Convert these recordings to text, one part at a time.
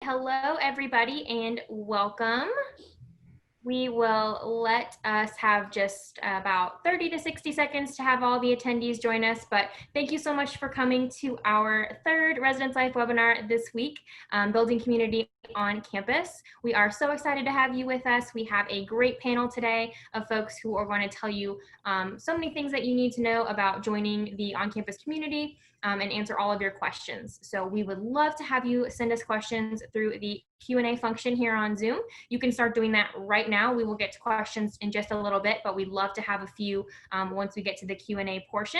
Hello, everybody, and welcome. We will let us have just about 30 to 60 seconds to have all the attendees join us, but thank you so much for coming to our third Residence Life webinar this week, Building Community on Campus. We are so excited to have you with us. We have a great panel today of folks who are going to tell you so many things that you need to know about joining the on-campus community and answer all of your questions. So we would love to have you send us questions through the Q&A function here on Zoom. You can start doing that right now. We will get to questions in just a little bit, but we'd love to have a few once we get to the Q&A portion.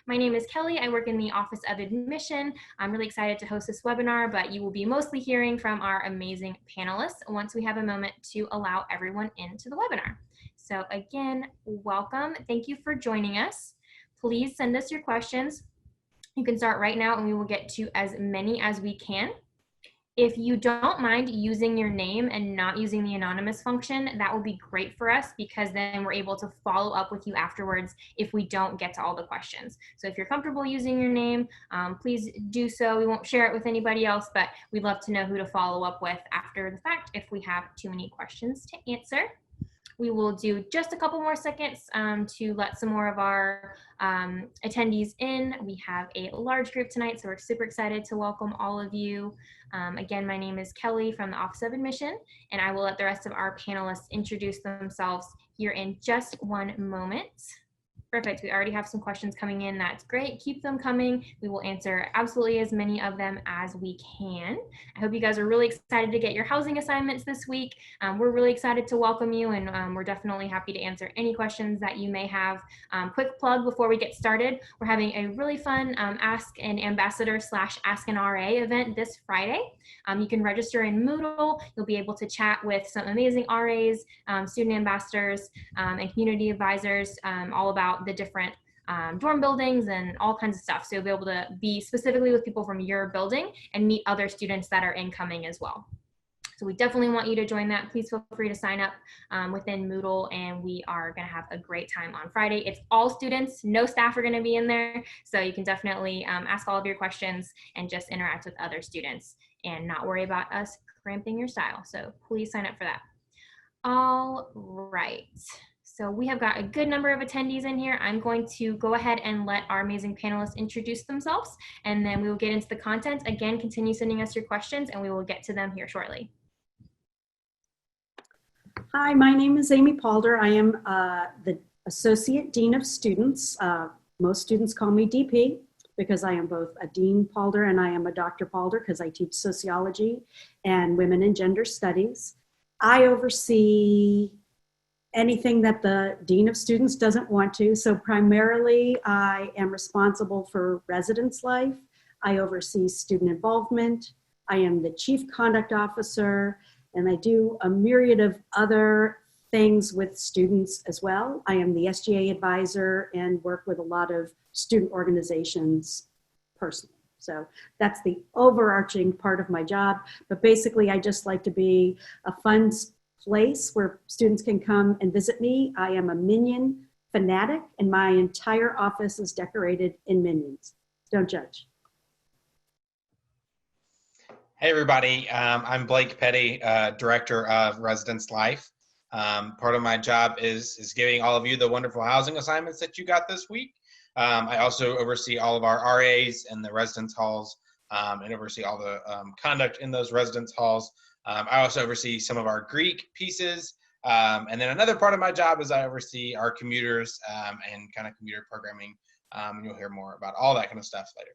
My name is Kelly. I work in the Office of Admission. I'm really excited to host this webinar, but you will be mostly hearing from our amazing panelists once we have a moment to allow everyone into the webinar. So again, welcome. Thank you for joining us. Please send us your questions. You can start right now and we will get to as many as we can. If you don't mind using your name and not using the anonymous function, that will be great for us because then we're able to follow up with you afterwards if we don't get to all the questions. So if you're comfortable using your name, please do so. We won't share it with anybody else, but we'd love to know who to follow up with after the fact if we have too many questions to answer. We will do just a couple more seconds to let some more of our attendees in. We have a large group tonight, so we're super excited to welcome all of you. Again, my name is Kelly from the Office of Admission, and I will let the rest of our panelists introduce themselves here in just one moment. Perfect. We already have some questions coming in. That's great. Keep them coming. We will answer absolutely as many of them as we can. I hope you guys are really excited to get your housing assignments this week. We're really excited to welcome you, and we're definitely happy to answer any questions that you may have. Quick plug before we get started. We're having a really fun Ask an Ambassador / Ask an RA event this Friday. You can register in Moodle. You'll be able to chat with some amazing RAs, student ambassadors, and community advisors all about the different dorm buildings and all kinds of stuff. So you'll be able to be specifically with people from your building and meet other students that are incoming as well. So we definitely want you to join that. Please feel free to sign up within Moodle, and we are going to have a great time on Friday. It's all students, no staff are going to be in there. So you can definitely ask all of your questions and just interact with other students and not worry about us cramping your style. So please sign up for that. All right. So we have got a good number of attendees in here. I'm going to go ahead and let our amazing panelists introduce themselves, and then we will get into the content. Again, continue sending us your questions, and we will get to them here shortly. Hi, my name is Amy Palder. I am the Associate Dean of Students. Most students call me DP because I am both a Dean Palder and I am a Dr. Palder because I teach sociology and women and gender studies. I oversee anything that the Dean of Students doesn't want to. So primarily I am responsible for residence life. I oversee student involvement. I am the Chief Conduct Officer, and I do a myriad of other things with students as well. I am the SGA advisor and work with a lot of student organizations personally. So that's the overarching part of my job. But basically I just like to be a fun place where students can come and visit me. I am a Minion fanatic, and my entire office is decorated in Minions. Don't judge. Hey everybody, I'm Blake Petty, Director of Residence Life. Part of my job is giving all of you the wonderful housing assignments that you got this week. I also oversee all of our RAs and the residence halls and oversee all the conduct in those residence halls. I also oversee some of our Greek pieces. And then another part of my job is I oversee our commuters and kind of commuter programming. And you'll hear more about all that kind of stuff later.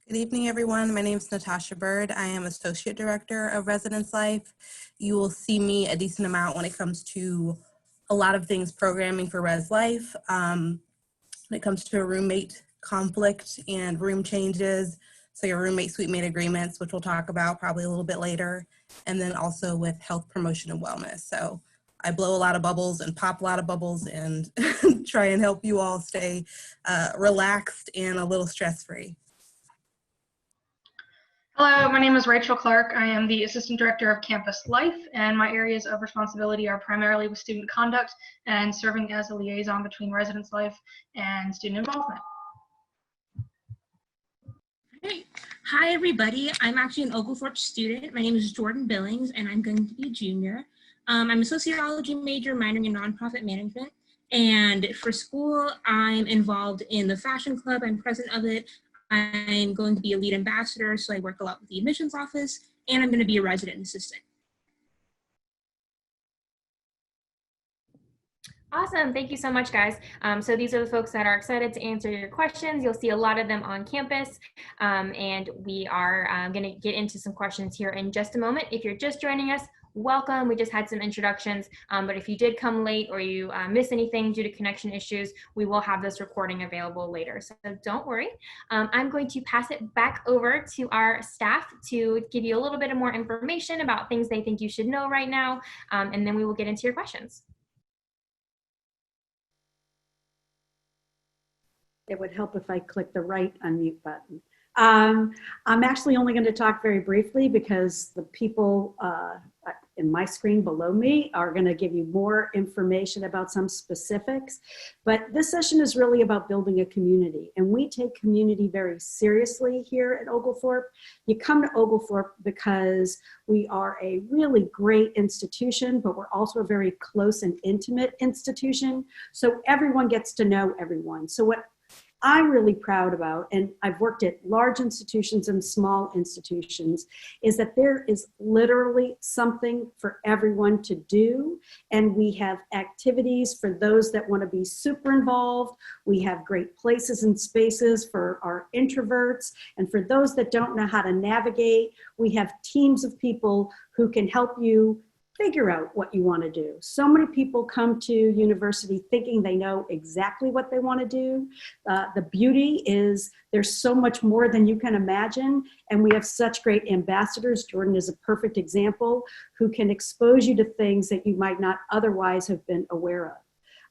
Good evening, everyone. My name is Natasha Bird. I am Associate Director of Residence Life. You will see me a decent amount when it comes to a lot of things programming for Res Life. When it comes to a roommate conflict and room changes, so your roommate suite mate agreements, which we'll talk about probably a little bit later, and then also with health promotion and wellness. So I blow a lot of bubbles and pop a lot of bubbles and try and help you all stay relaxed and a little stress-free. Hello, my name is Rachel Clark. I am the Assistant Director of Campus Life, and my areas of responsibility are primarily with student conduct and serving as a liaison between residence life and student involvement. Hey. Hi, everybody. I'm actually an Oglethorpe student. My name is Jordan Billings, and I'm going to be a junior. I'm a sociology major minoring in nonprofit management. And for school, I'm involved in the fashion club. I'm president of it. I'm going to be a lead ambassador, so I work a lot with the admissions office, and I'm going to be a resident assistant. Awesome. Thank you so much, guys. So these are the folks that are excited to answer your questions. You'll see a lot of them on campus, and we are going to get into some questions here in just a moment. If you're just joining us, welcome. We just had some introductions, but if you did come late or you miss anything due to connection issues, we will have this recording available later. So don't worry. I'm going to pass it back over to our staff to give you a little bit of more information about things they think you should know right now, and then we will get into your questions. It would help if I click the right unmute button. I'm actually only going to talk very briefly because the people in my screen below me are going to give you more information about some specifics. But this session is really about building a community, and we take community very seriously here at Oglethorpe. You come to Oglethorpe because we are a really great institution, but we're also a very close and intimate institution. So everyone gets to know everyone. So what I'm really proud about, and I've worked at large institutions and small institutions, is that there is literally something for everyone to do. And we have activities for those that want to be super involved. We have great places and spaces for our introverts. And for those that don't know how to navigate, we have teams of people who can help you figure out what you want to do. So many people come to university thinking they know exactly what they want to do. The beauty is there's so much more than you can imagine, and we have such great ambassadors. Jordan is a perfect example, who can expose you to things that you might not otherwise have been aware of.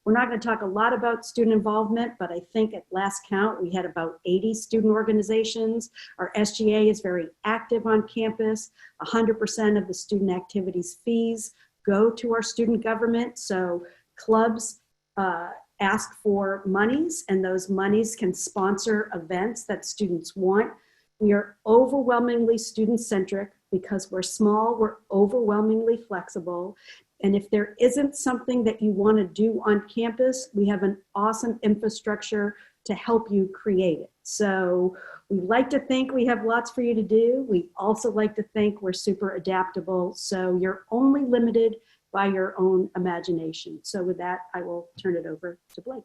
We're not going to talk a lot about student involvement, but I think at last count, we had about 80 student organizations. Our SGA is very active on campus. 100% of the student activities fees go to our student government. So clubs ask for monies, and those monies can sponsor events that students want. We are overwhelmingly student-centric because we're small, we're overwhelmingly flexible. And if there isn't something that you want to do on campus, we have an awesome infrastructure to help you create it. So we like to think we have lots for you to do. We also like to think we're super adaptable. So you're only limited by your own imagination. So with that, I will turn it over to Blake.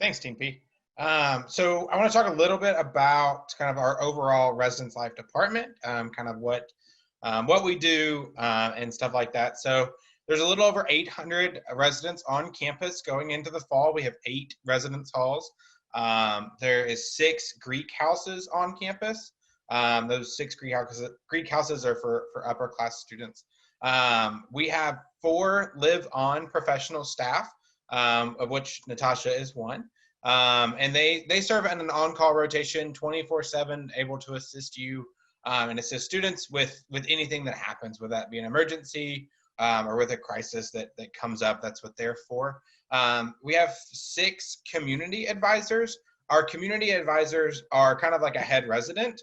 Thanks, Team P. So I want to talk a little bit about kind of our overall residence life department, kind of what we do and stuff like that. So there's a little over 800 residents on campus going into the fall. We have 8 residence halls. There is 6 Greek houses on campus. Those 6 Greek houses are for upper class students. We have 4 live-on professional staff, of which Natasha is one. And they serve in an on-call rotation 24/7, able to assist you and assist students with anything that happens, whether that be an emergency or with a crisis that comes up. That's what they're for. We have 6 community advisors. Our community advisors are kind of like a head resident.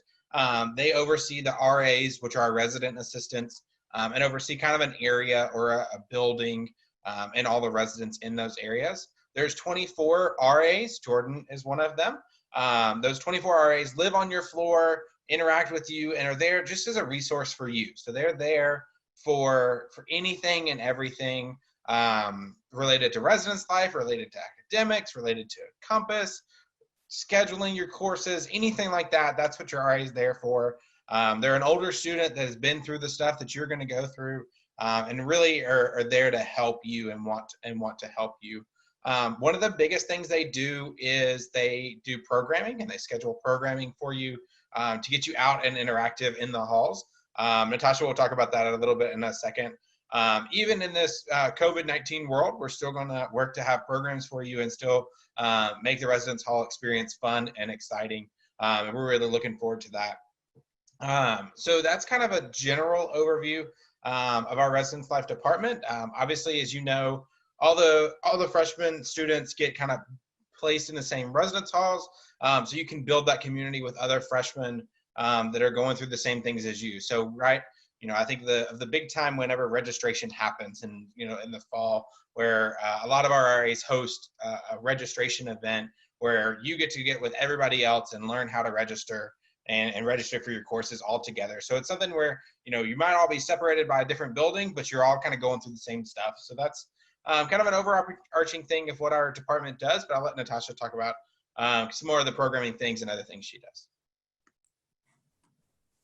They oversee the RAs, which are our resident assistants, and oversee kind of an area or a building and all the residents in those areas. There's 24 RAs. Jordan is one of them. Those 24 RAs live on your floor, interact with you, and are there just as a resource for you. So they're there for anything and everything related to residence life, related to academics, related to Compass, scheduling your courses, anything like that. That's what your RA is there for. They're an older student that has been through the stuff that you're going to go through, and really are there to help you and want to help you. One of the biggest things they do is they do programming, and they schedule programming for you to get you out and interactive in the halls. Natasha will talk about that a little bit in a second. Even in this COVID-19 world, we're still going to work to have programs for you and still make the residence hall experience fun and exciting. And we're really looking forward to that. So that's kind of a general overview of our residence life department. Obviously, as you know, all the freshman students get kind of placed in the same residence halls, so you can build that community with other freshmen that are going through the same things as you. So, right, I think the big time whenever registration happens, and in the fall, where a lot of our RAs host a registration event where you get to get with everybody else and learn how to register and register for your courses all together. So it's something where you might all be separated by a different building, but you're all kind of going through the same stuff. So that's kind of an overarching thing of what our department does. But I'll let Natasha talk about some more of the programming things and other things she does.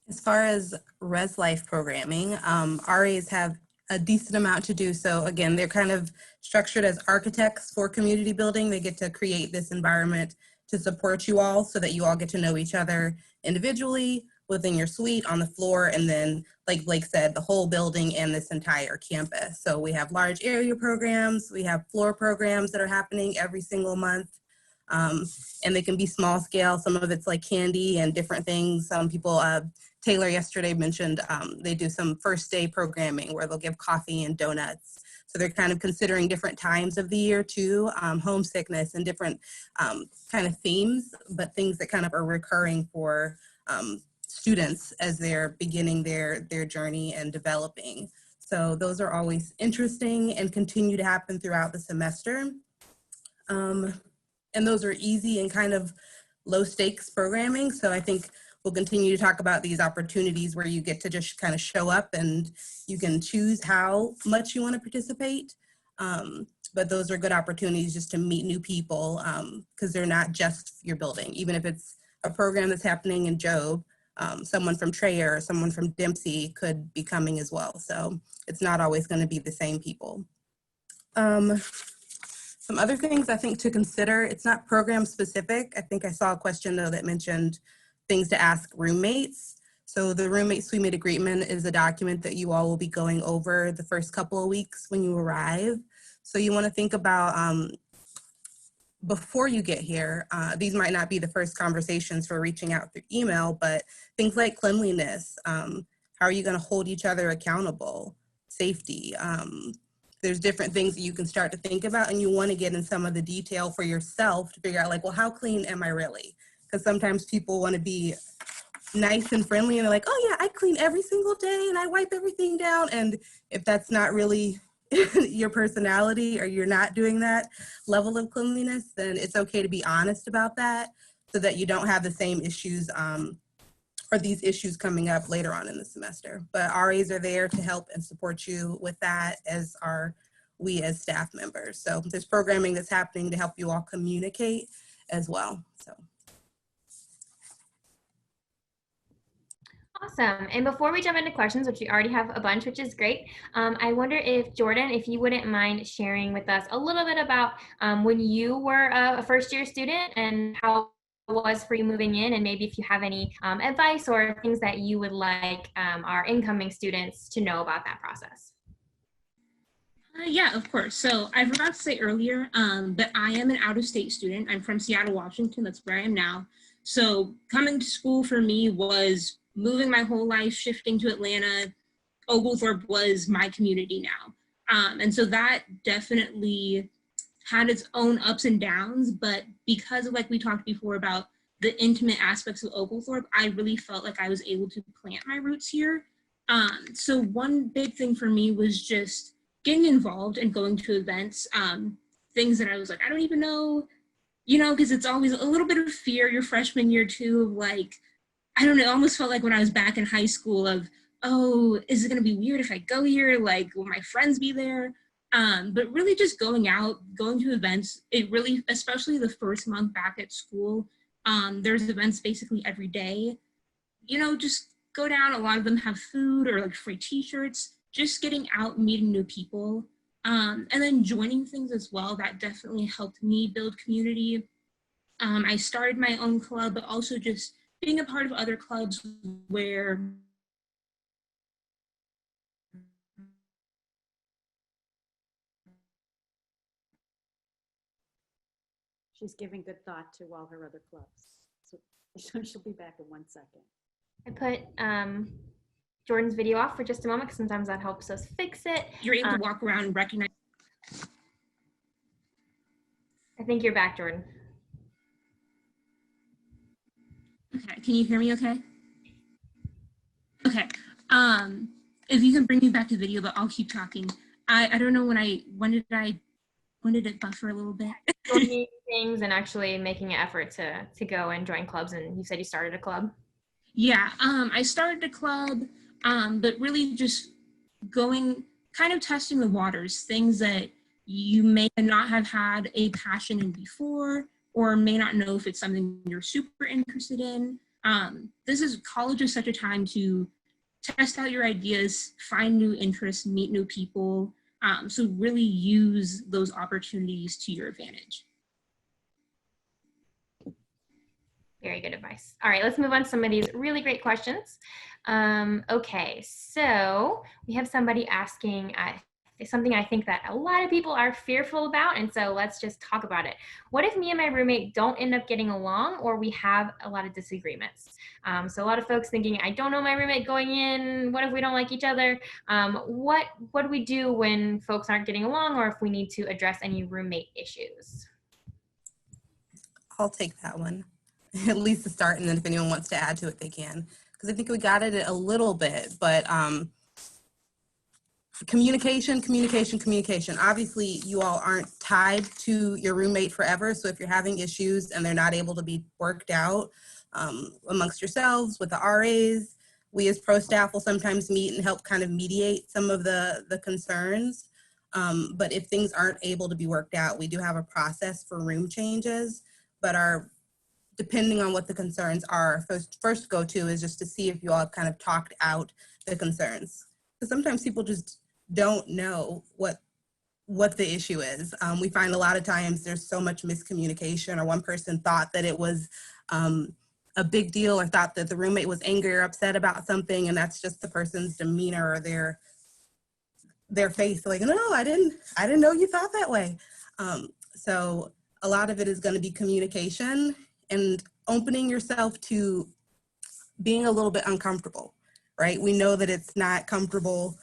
As far as Res Life programming, RAs have a decent amount to do. So again, they're kind of structured as architects for community building. They get to create this environment to support you all so that you all get to know each other individually within your suite, on the floor, and then, like Blake said, the whole building and this entire campus. So we have large area programs, we have floor programs that are happening every single month. And they can be small scale. Some of it's like candy and different things. Some people, Taylor yesterday mentioned they do some first day programming where they'll give coffee and donuts. So they're kind of considering different times of the year too, homesickness and different kind of themes, but things that kind of are recurring for students as they're beginning their journey and developing. So those are always interesting and continue to happen throughout the semester. And those are easy and kind of low stakes programming. So I think we'll continue to talk about these opportunities where you get to just kind of show up and you can choose how much you want to participate. But those are good opportunities just to meet new people because they're not just your building. Even if it's a program that's happening in Job, someone from Trayer or someone from Dempsey could be coming as well. So it's not always going to be the same people. Some other things I think to consider, it's not program specific. I think I saw a question though that mentioned things to ask roommates. So the roommate suite agreement is a document that you all will be going over the first couple of weeks when you arrive. So you want to think about before you get here, these might not be the first conversations for reaching out through email, but things like cleanliness, how are you going to hold each other accountable, safety, there's different things that you can start to think about, and you want to get in some of the detail for yourself to figure out like, well, how clean am I really? Because sometimes people want to be nice and friendly and they're like, oh yeah, I clean every single day and I wipe everything down. And if that's not really your personality or you're not doing that level of cleanliness, then it's okay to be honest about that so that you don't have the same issues or these issues coming up later on in the semester. But RAs are there to help and support you with that, as are we as staff members. So there's programming that's happening to help you all communicate as well. So. Awesome. And before we jump into questions, which we already have a bunch, which is great, I wonder if, Jordan, if you wouldn't mind sharing with us a little bit about when you were a first-year student and how it was for you moving in, and maybe if you have any advice or things that you would like our incoming students to know about that process. Yeah, of course. So I forgot to say earlier that I am an out-of-state student. I'm from Seattle, Washington. That's where I am now. So coming to school for me was moving my whole life, shifting to Atlanta. Oglethorpe was my community now. And so that definitely had its own ups and downs, but because of, like we talked before about the intimate aspects of Oglethorpe, I really felt like I was able to plant my roots here. So one big thing for me was just getting involved and going to events, things that I was like, I don't even know, because it's always a little bit of fear your freshman year too, of like, I don't know, it almost felt like when I was back in high school of, oh, is it going to be weird if I go here? Like, will my friends be there? But really just going out, going to events, it really, especially the first month back at school, there's events basically every day. Just go down. A lot of them have food or like free t-shirts, just getting out, meeting new people. And then joining things as well, that definitely helped me build community. I started my own club, but also just being a part of other clubs where She's giving good thought to all her other clubs. So she'll be back in 1 second. I put Jordan's video off for just a moment because sometimes that helps us fix it. you're able to walk around and recognize. I think you're back, Jordan. can you hear me okay? Okay. If you can bring me back to video, but I'll keep talking. I don't know when did it buffer a little bit? Joining things and actually making an effort to go and join clubs, and you said you started a club. Yeah, I started a club, but really just going, kind of testing the waters, things that you may not have had a passion in before, or may not know if it's something you're super interested in. College is such a time to test out your ideas, find new interests, meet new people. So really use those opportunities to your advantage. Very good advice. All right, let's move on to some of these really great questions. Okay, so we have somebody asking something I think that a lot of people are fearful about, and so let's just talk about it. What if me and my roommate don't end up getting along, or we have a lot of disagreements? So a lot of folks thinking, I don't know my roommate going in, what if we don't like each other? What do we do when folks aren't getting along, or if we need to address any roommate issues? I'll take that one, at least to start, and then if anyone wants to add to it, they can. Because I think we got it a little bit, but communication. Obviously, you all aren't tied to your roommate forever, so if you're having issues and they're not able to be worked out amongst yourselves with the RAs, we as pro staff will sometimes meet and help kind of mediate some of the concerns. But if things aren't able to be worked out, we do have a process for room changes, but depending on what the concerns are, first go-to is just to see if you all have kind of talked out the concerns. Because sometimes people just don't know what the issue is. We find a lot of times there's so much miscommunication, or one person thought that it was a big deal, or thought that the roommate was angry or upset about something, and that's just the person's demeanor or their face. Like, no, I didn't know you thought that way. So a lot of it is going to be communication and opening yourself to being a little bit uncomfortable, right? We know that it's not comfortable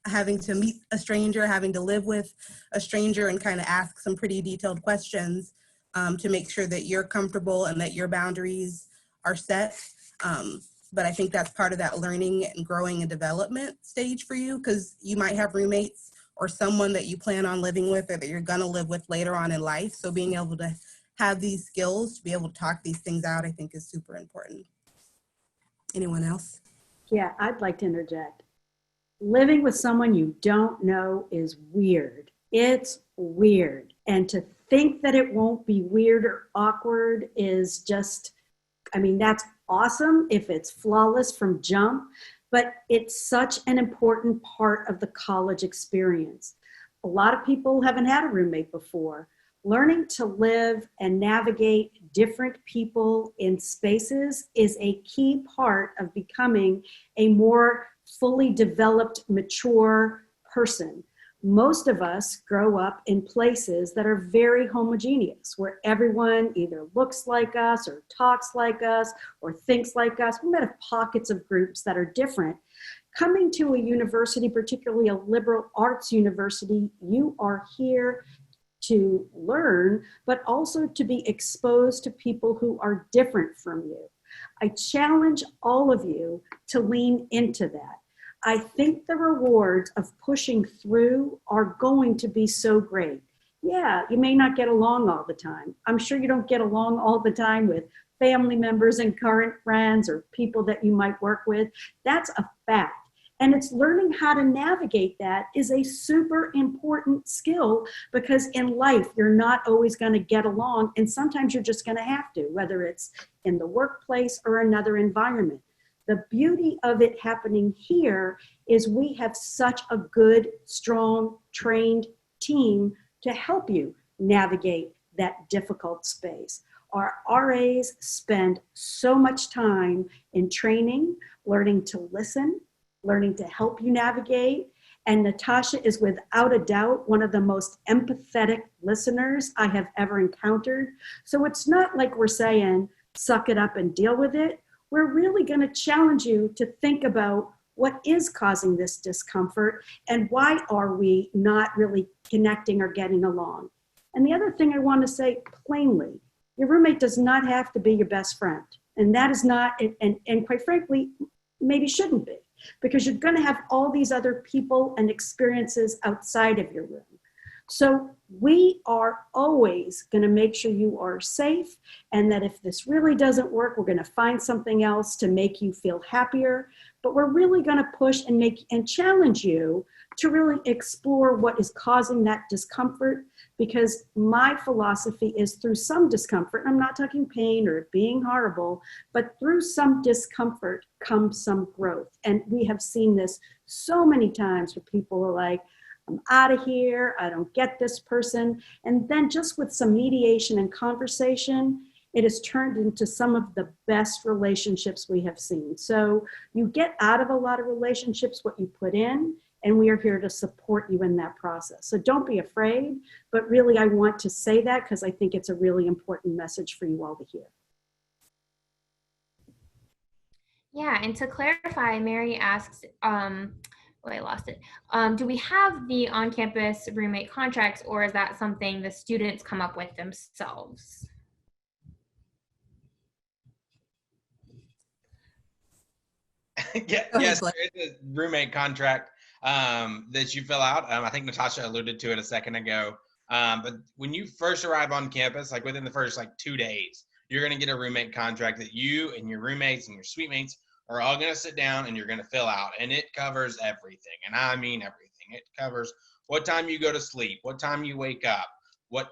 having to meet a stranger, having to live with a stranger, and kind of ask some pretty detailed questions to make sure that you're comfortable and that your boundaries are set. But I think that's part of that learning and growing and development stage for you, because you might have roommates or someone that you plan on living with or that you're gonna live with later on in life. So being able to have these skills to be able to talk these things out, I think is super important. Anyone else? Yeah, I'd like to interject. Living with someone you don't know is weird. It's weird. And to think that it won't be weird or awkward is just, I mean, that's awesome if it's flawless from jump, but it's such an important part of the college experience. A lot of people haven't had a roommate before. Learning to live and navigate different people in spaces is a key part of becoming a more fully developed, mature person. Most of us grow up in places that are very homogeneous, where everyone either looks like us or talks like us or thinks like us. We might have pockets of groups that are different. Coming to a university, particularly a liberal arts university, you are here to learn, but also to be exposed to people who are different from you. I challenge all of you to lean into that. I think the rewards of pushing through are going to be so great. Yeah, you may not get along all the time. I'm sure you don't get along all the time with family members and current friends or people that you might work with. That's a fact. And it's learning how to navigate that is a super important skill, because in life, you're not always going to get along. And sometimes you're just going to have to, whether it's in the workplace or another environment. The beauty of it happening here is we have such a good, strong, trained team to help you navigate that difficult space. Our RAs spend so much time in training, learning to listen, learning to help you navigate. And Natasha is without a doubt one of the most empathetic listeners I have ever encountered. So it's not like we're saying, suck it up and deal with it. We're really going to challenge you to think about what is causing this discomfort and why are we not really connecting or getting along. And the other thing I want to say plainly, your roommate does not have to be your best friend. And that is not, and quite frankly, maybe shouldn't be, because you're going to have all these other people and experiences outside of your room. So we are always going to make sure you are safe, and that if this really doesn't work, we're going to find something else to make you feel happier. But we're really going to push and challenge you to really explore what is causing that discomfort, because my philosophy is through some discomfort, I'm not talking pain or being horrible, but through some discomfort comes some growth. And we have seen this so many times where people are like, I'm out of here, I don't get this person. And then just with some mediation and conversation, it has turned into some of the best relationships we have seen. So you get out of a lot of relationships what you put in, and we are here to support you in that process. So don't be afraid, but really I want to say that because I think it's a really important message for you all to hear. Yeah, and to clarify, Mary asks, I lost it. Do we have the on-campus roommate contracts, or is that something the students come up with themselves? Yes, there is a roommate contract that you fill out. I think Natasha alluded to it a second ago. But when you first arrive on campus, like within the first 2 days, you're going to get a roommate contract that you and your roommates and your suite mates are all going to sit down and you're going to fill out. And it covers everything. And I mean everything. It covers what time you go to sleep, what time you wake up, what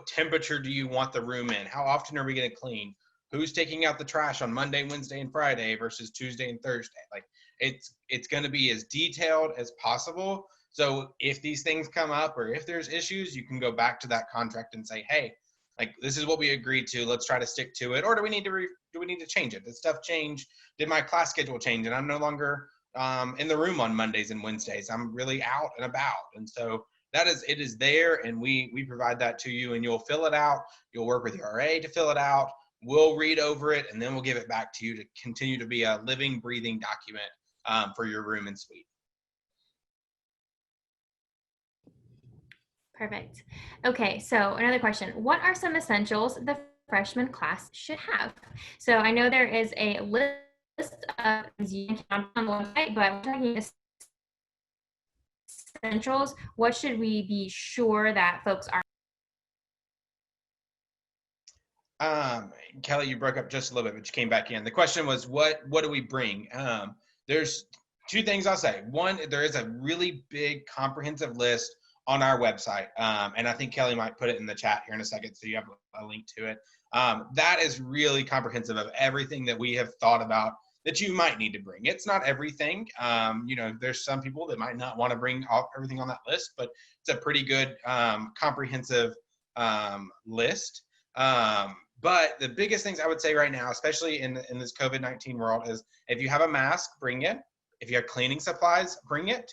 temperature do you want the room in, how often are we going to clean, who's taking out the trash on Monday, Wednesday, and Friday versus Tuesday and Thursday. Like it's going to be as detailed as possible. So if these things come up or if there's issues, you can go back to that contract and say, hey, like this is what we agreed to. Let's try to stick to it. Or do we need to change it? Did stuff change? Did my class schedule change? And I'm no longer in the room on Mondays and Wednesdays. I'm really out and about. And so it is there, and we provide that to you, and you'll fill it out. You'll work with your RA to fill it out. We'll read over it, and then we'll give it back to you to continue to be a living, breathing document for your room and suite. Perfect. Okay, so another question. What are some essentials the freshman class should have? So I know there is a list of things you can count on the website, but we're talking essentials. What should we be sure that folks are? Kelly, you broke up just a little bit, but you came back in. The question was, what do we bring? There's two things I'll say. One, there is a really big comprehensive list on our website. And I think Kelly might put it in the chat here in a second, so you have a link to it. That is really comprehensive of everything that we have thought about that you might need to bring. It's not everything. There's some people that might not want to bring everything on that list, but it's a pretty good comprehensive list. But the biggest things I would say right now, especially in this COVID-19 world, is if you have a mask, bring it. If you have cleaning supplies, bring it.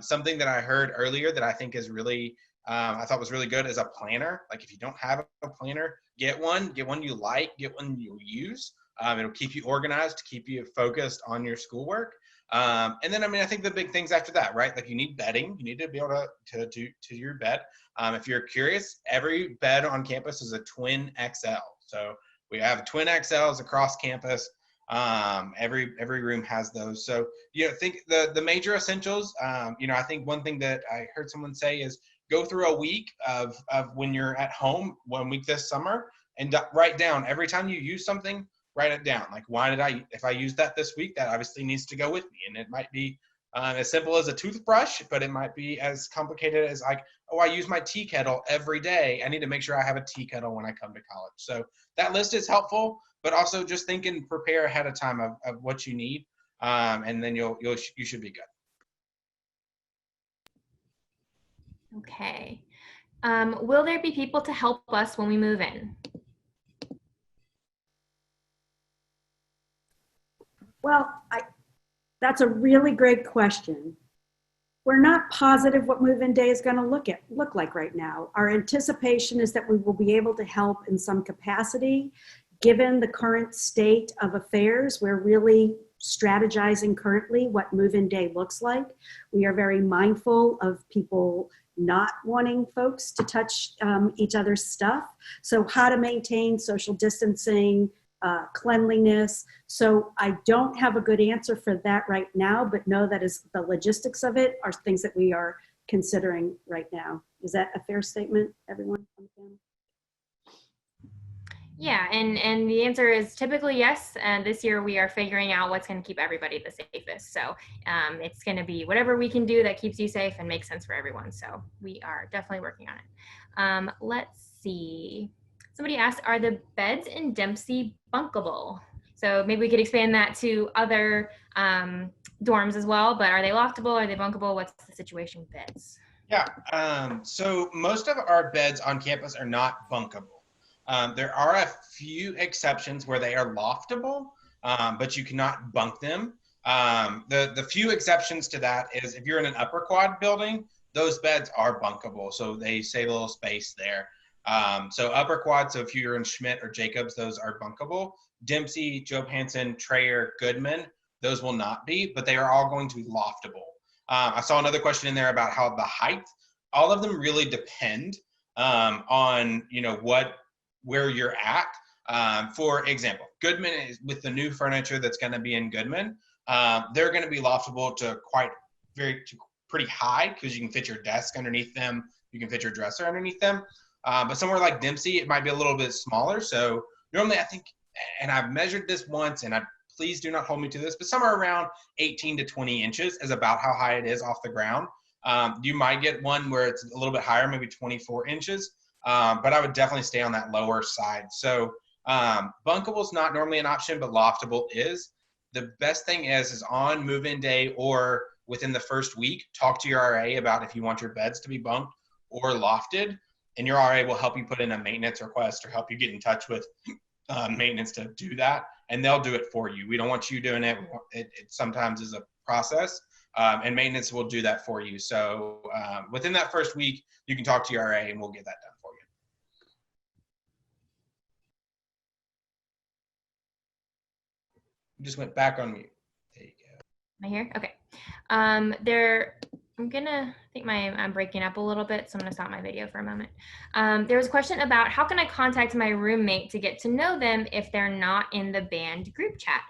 Something that I heard earlier that I think is really, I thought was really good is a planner. Like if you don't have a planner, get one you like, get one you use. It'll keep you organized, keep you focused on your schoolwork. And then, I think the big things after that, right? Like you need bedding. You need to be able to do your bed. If you're curious, every bed on campus is a twin XL. So we have twin XLs across campus. Every room has those. So, think the major essentials, I think one thing that I heard someone say is go through a week of when you're at home, 1 week this summer, and write down every time you use something, write it down. Like, if I use that this week, that obviously needs to go with me. And it might be as simple as a toothbrush, but it might be as complicated as like, oh, I use my tea kettle every day. I need to make sure I have a tea kettle when I come to college. So that list is helpful, but also just think and prepare ahead of time of what you need. And then you should be good. Okay. Will there be people to help us when we move in? Well, that's a really great question. We're not positive what move-in day is going to look like right now. Our anticipation is that we will be able to help in some capacity. Given the current state of affairs, we're really strategizing currently what move-in day looks like. We are very mindful of people not wanting folks to touch each other's stuff. So how to maintain social distancing, cleanliness. So I don't have a good answer for that right now, but know that is the logistics of it are things that we are considering right now. Is that a fair statement, everyone on the panel? Yeah, and the answer is typically yes. And this year we are figuring out what's going to keep everybody the safest. So it's going to be whatever we can do that keeps you safe and makes sense for everyone. So we are definitely working on it. Let's see. Somebody asked, are the beds in Dempsey bunkable? So maybe we could expand that to other dorms as well. But are they loftable? Are they bunkable? What's the situation with beds? Yeah, so most of our beds on campus are not bunkable. There are a few exceptions where they are loftable, but you cannot bunk them. The few exceptions to that is if you're in an upper quad building, those beds are bunkable, so they save a little space there. So upper quad, so if you're in Schmidt or Jacobs, those are bunkable. Dempsey, Job Hansen, Trayer, Goodman, those will not be, but they are all going to be loftable. I saw another question in there about how the height, all of them really depend on, where you're at. For example, Goodman is with the new furniture that's going to be in Goodman. They're going to be loftable to pretty high because you can fit your desk underneath them. You can fit your dresser underneath them. But somewhere like Dempsey, it might be a little bit smaller. So normally I think, and I've measured this once, and please do not hold me to this, but somewhere around 18 to 20 inches is about how high it is off the ground. You might get one where it's a little bit higher, maybe 24 inches. But I would definitely stay on that lower side. So bunkable is not normally an option, but loftable is. The best thing is on move-in day or within the first week, talk to your RA about if you want your beds to be bunked or lofted, and your RA will help you put in a maintenance request or help you get in touch with maintenance to do that, and they'll do it for you. We don't want you doing it. It sometimes is a process, and maintenance will do that for you. So within that first week, you can talk to your RA and we'll get that done for you. You just went back on mute. There you go. Am I here? Okay. I think I'm breaking up a little bit, so I'm gonna stop my video for a moment. There was a question about how can I contact my roommate to get to know them if they're not in the band group chat,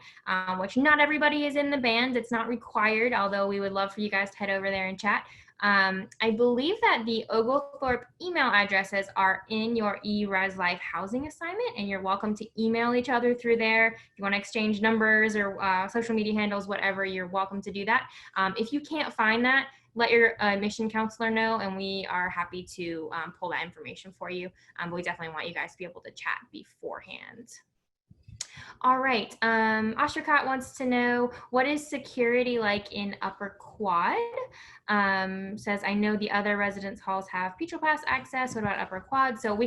which not everybody is in the band. It's not required, although we would love for you guys to head over there and chat. I believe that the Oglethorpe email addresses are in your eRes Life housing assignment, and you're welcome to email each other through there. If you want to exchange numbers or social media handles, whatever, you're welcome to do that. If you can't find that, let your admission counselor know, and we are happy to pull that information for you. But we definitely want you guys to be able to chat beforehand. All right, Ashrakat wants to know, what is security like in Upper Quad? Says, I know the other residence halls have Petro Pass access. What about Upper Quad? So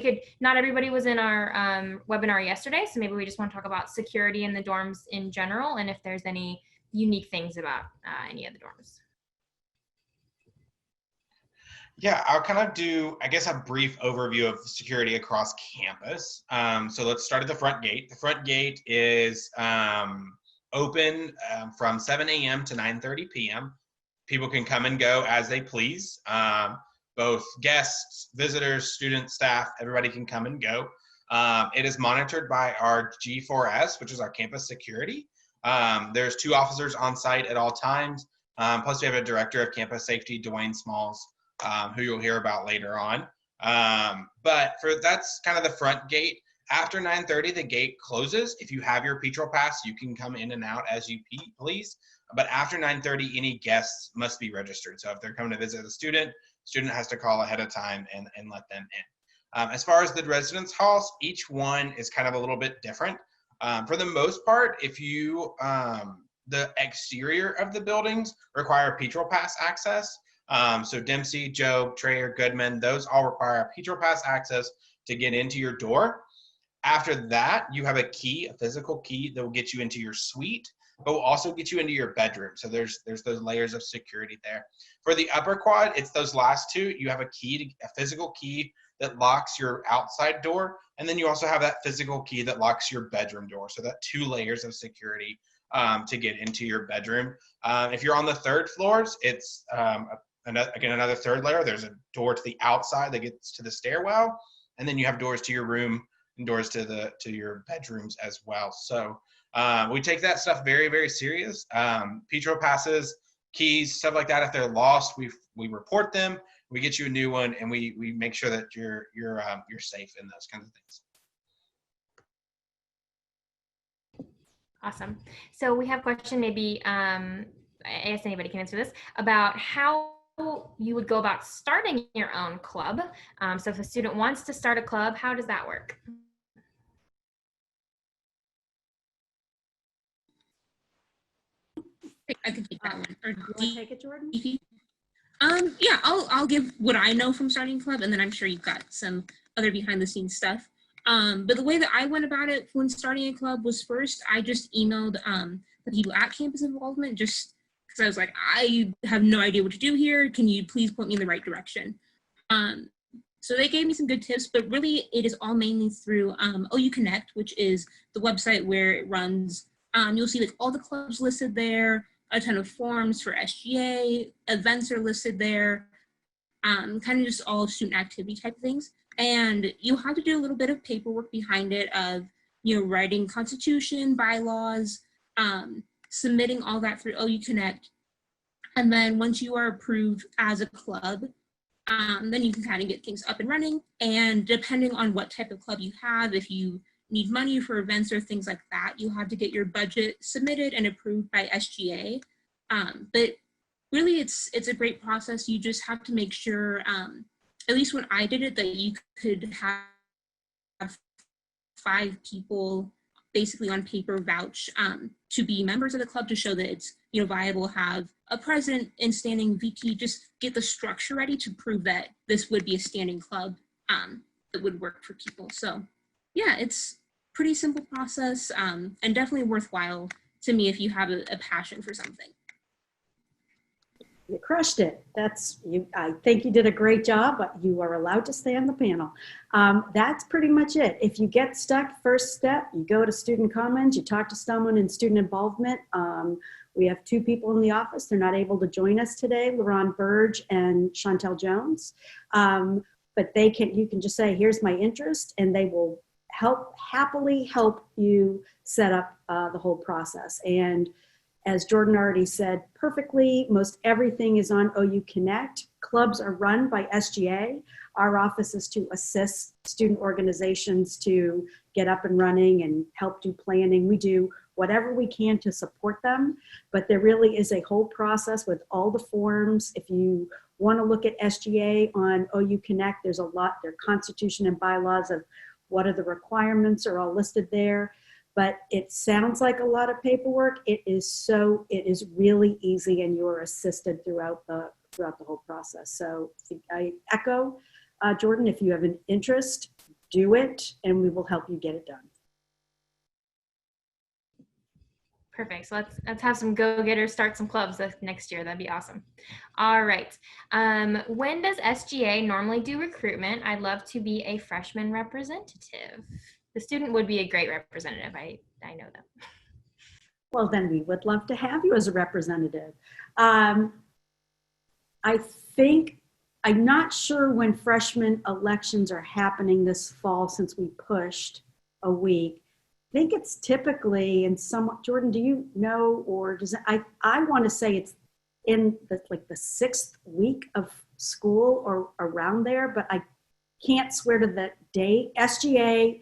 not everybody was in our webinar yesterday, so maybe we just want to talk about security in the dorms in general, and if there's any unique things about any of the dorms. Yeah, I'll kind of do, I guess, a brief overview of security across campus. So let's start at the front gate. The front gate is open from 7 a.m. to 9:30 p.m. People can come and go as they please. Both guests, visitors, students, staff, everybody can come and go. It is monitored by our G4S, which is our campus security. There's 2 officers on site at all times. Plus we have a director of campus safety, Dwayne Smalls, who you'll hear about later on. But that's kind of the front gate. After 9:30, the gate closes. If you have your Petro Pass, you can come in and out as you please. But after 9:30, any guests must be registered. So if they're coming to visit the student has to call ahead of time and let them in. As far as the residence halls, each one is kind of a little bit different. For the most part, if you, the exterior of the buildings require Petro Pass access. So Dempsey, Job, Trayer, Goodman, those all require a Petro Pass access to get into your door. After that, you have a key, a physical key that will get you into your suite, but will also get you into your bedroom. So there's those layers of security there. For the upper quad, it's those last 2. You have a physical key that locks your outside door, and then you also have that physical key that locks your bedroom door. So that 2 layers of security to get into your bedroom. If you're on the 3rd floors, it's another 3rd layer. There's a door to the outside that gets to the stairwell, and then you have doors to your room, doors to your bedrooms as well. So we take that stuff very, very serious. PTRO passes, keys, stuff like that. If they're lost, we report them. We get you a new one, and we make sure that you're safe in those kinds of things. Awesome. So we have a question, maybe I guess anybody can answer this, about how you would go about starting your own club. So if a student wants to start a club, how does that work? I could take that one. Or You want to take it, Jordan? Yeah, I'll give what I know from starting a club, and then I'm sure you've got some other behind the scenes stuff. But the way that I went about it when starting a club was, first I just emailed the people at Campus Involvement, just because I was like, I have no idea what to do here. Can you please point me in the right direction? So they gave me some good tips, but really it is all mainly through OU Connect, which is the website where it runs. You'll see like all the clubs listed there, a ton of forms for SGA, events are listed there, kind of just all student activity type of things. And you'll have to do a little bit of paperwork behind it of, writing constitution, bylaws, submitting all that through OU Connect. And then once you are approved as a club, then you can kind of get things up and running. And depending on what type of club you have, if you need money for events or things like that, you have to get your budget submitted and approved by SGA. But really it's a great process. You just have to make sure, at least when I did it, that you could have 5 people basically on paper vouch to be members of the club, to show that it's viable, have a president and standing VP, just get the structure ready to prove that this would be a standing club that would work for people. So yeah, it's pretty simple process, and definitely worthwhile to me if you have a passion for something. You crushed it. I think you did a great job, but you are allowed to stay on the panel. That's pretty much it. If you get stuck, first step, you go to Student Commons, you talk to someone in Student Involvement. We have 2 people in the office. They're not able to join us today, LaRon Burge and Chantel Jones. But you can just say, here's my interest, and they will happily help you set up the whole process. And as Jordan already said perfectly, most everything is on OU Connect. Clubs are run by SGA. Our office is to assist student organizations to get up and running and help do planning. We do whatever we can to support them, but there really is a whole process with all the forms. If you want to look at SGA on OU Connect, there's a lot, their constitution and bylaws of what are the requirements are all listed there. But it sounds like a lot of paperwork. It is really easy, and you're assisted throughout the whole process. So I echo Jordan, if you have an interest, do it, and we will help you get it done. Perfect. So let's have some go-getters start some clubs next year. That'd be awesome. All right. When does SGA normally do recruitment? I'd love to be a freshman representative. The student would be a great representative. I know that. Well, then we would love to have you as a representative. I think, I'm not sure when freshman elections are happening this fall, since we pushed a week. I think it's typically in somewhat, Jordan, do you know, or does it, I want to say it's in the 6th week of school or around there, but I can't swear to the date. SGA,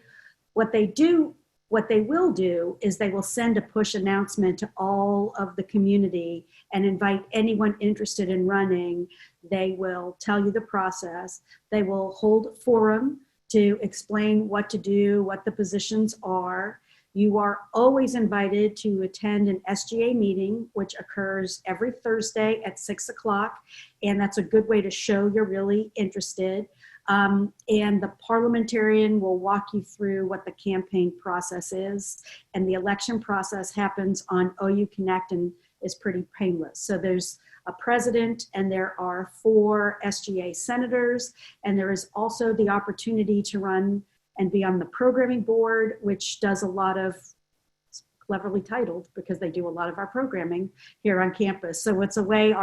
what they will do is they will send a push announcement to all of the community and invite anyone interested in running. They will tell you the process. They will hold a forum to explain what to do, what the positions are. You are always invited to attend an SGA meeting, which occurs every Thursday at 6 o'clock. And that's a good way to show you're really interested. And the parliamentarian will walk you through what the campaign process is. And the election process happens on OU Connect and is pretty painless. So there's a president, and there are 4 SGA senators, and there is also the opportunity to run and be on the programming board, which does a lot of, cleverly titled because they do a lot of our programming here on campus. So it's a way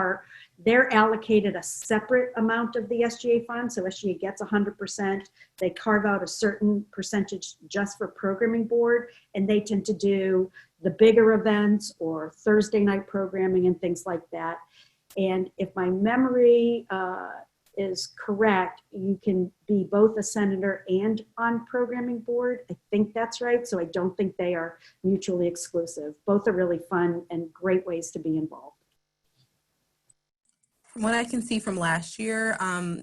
they're allocated a separate amount of the SGA fund. So SGA gets 100%. They carve out a certain percentage just for programming board, and they tend to do the bigger events or Thursday night programming and things like that. And if my memory is correct, you can be both a senator and on programming board. I think that's right. So I don't think they are mutually exclusive. Both are really fun and great ways to be involved. From what I can see from last year,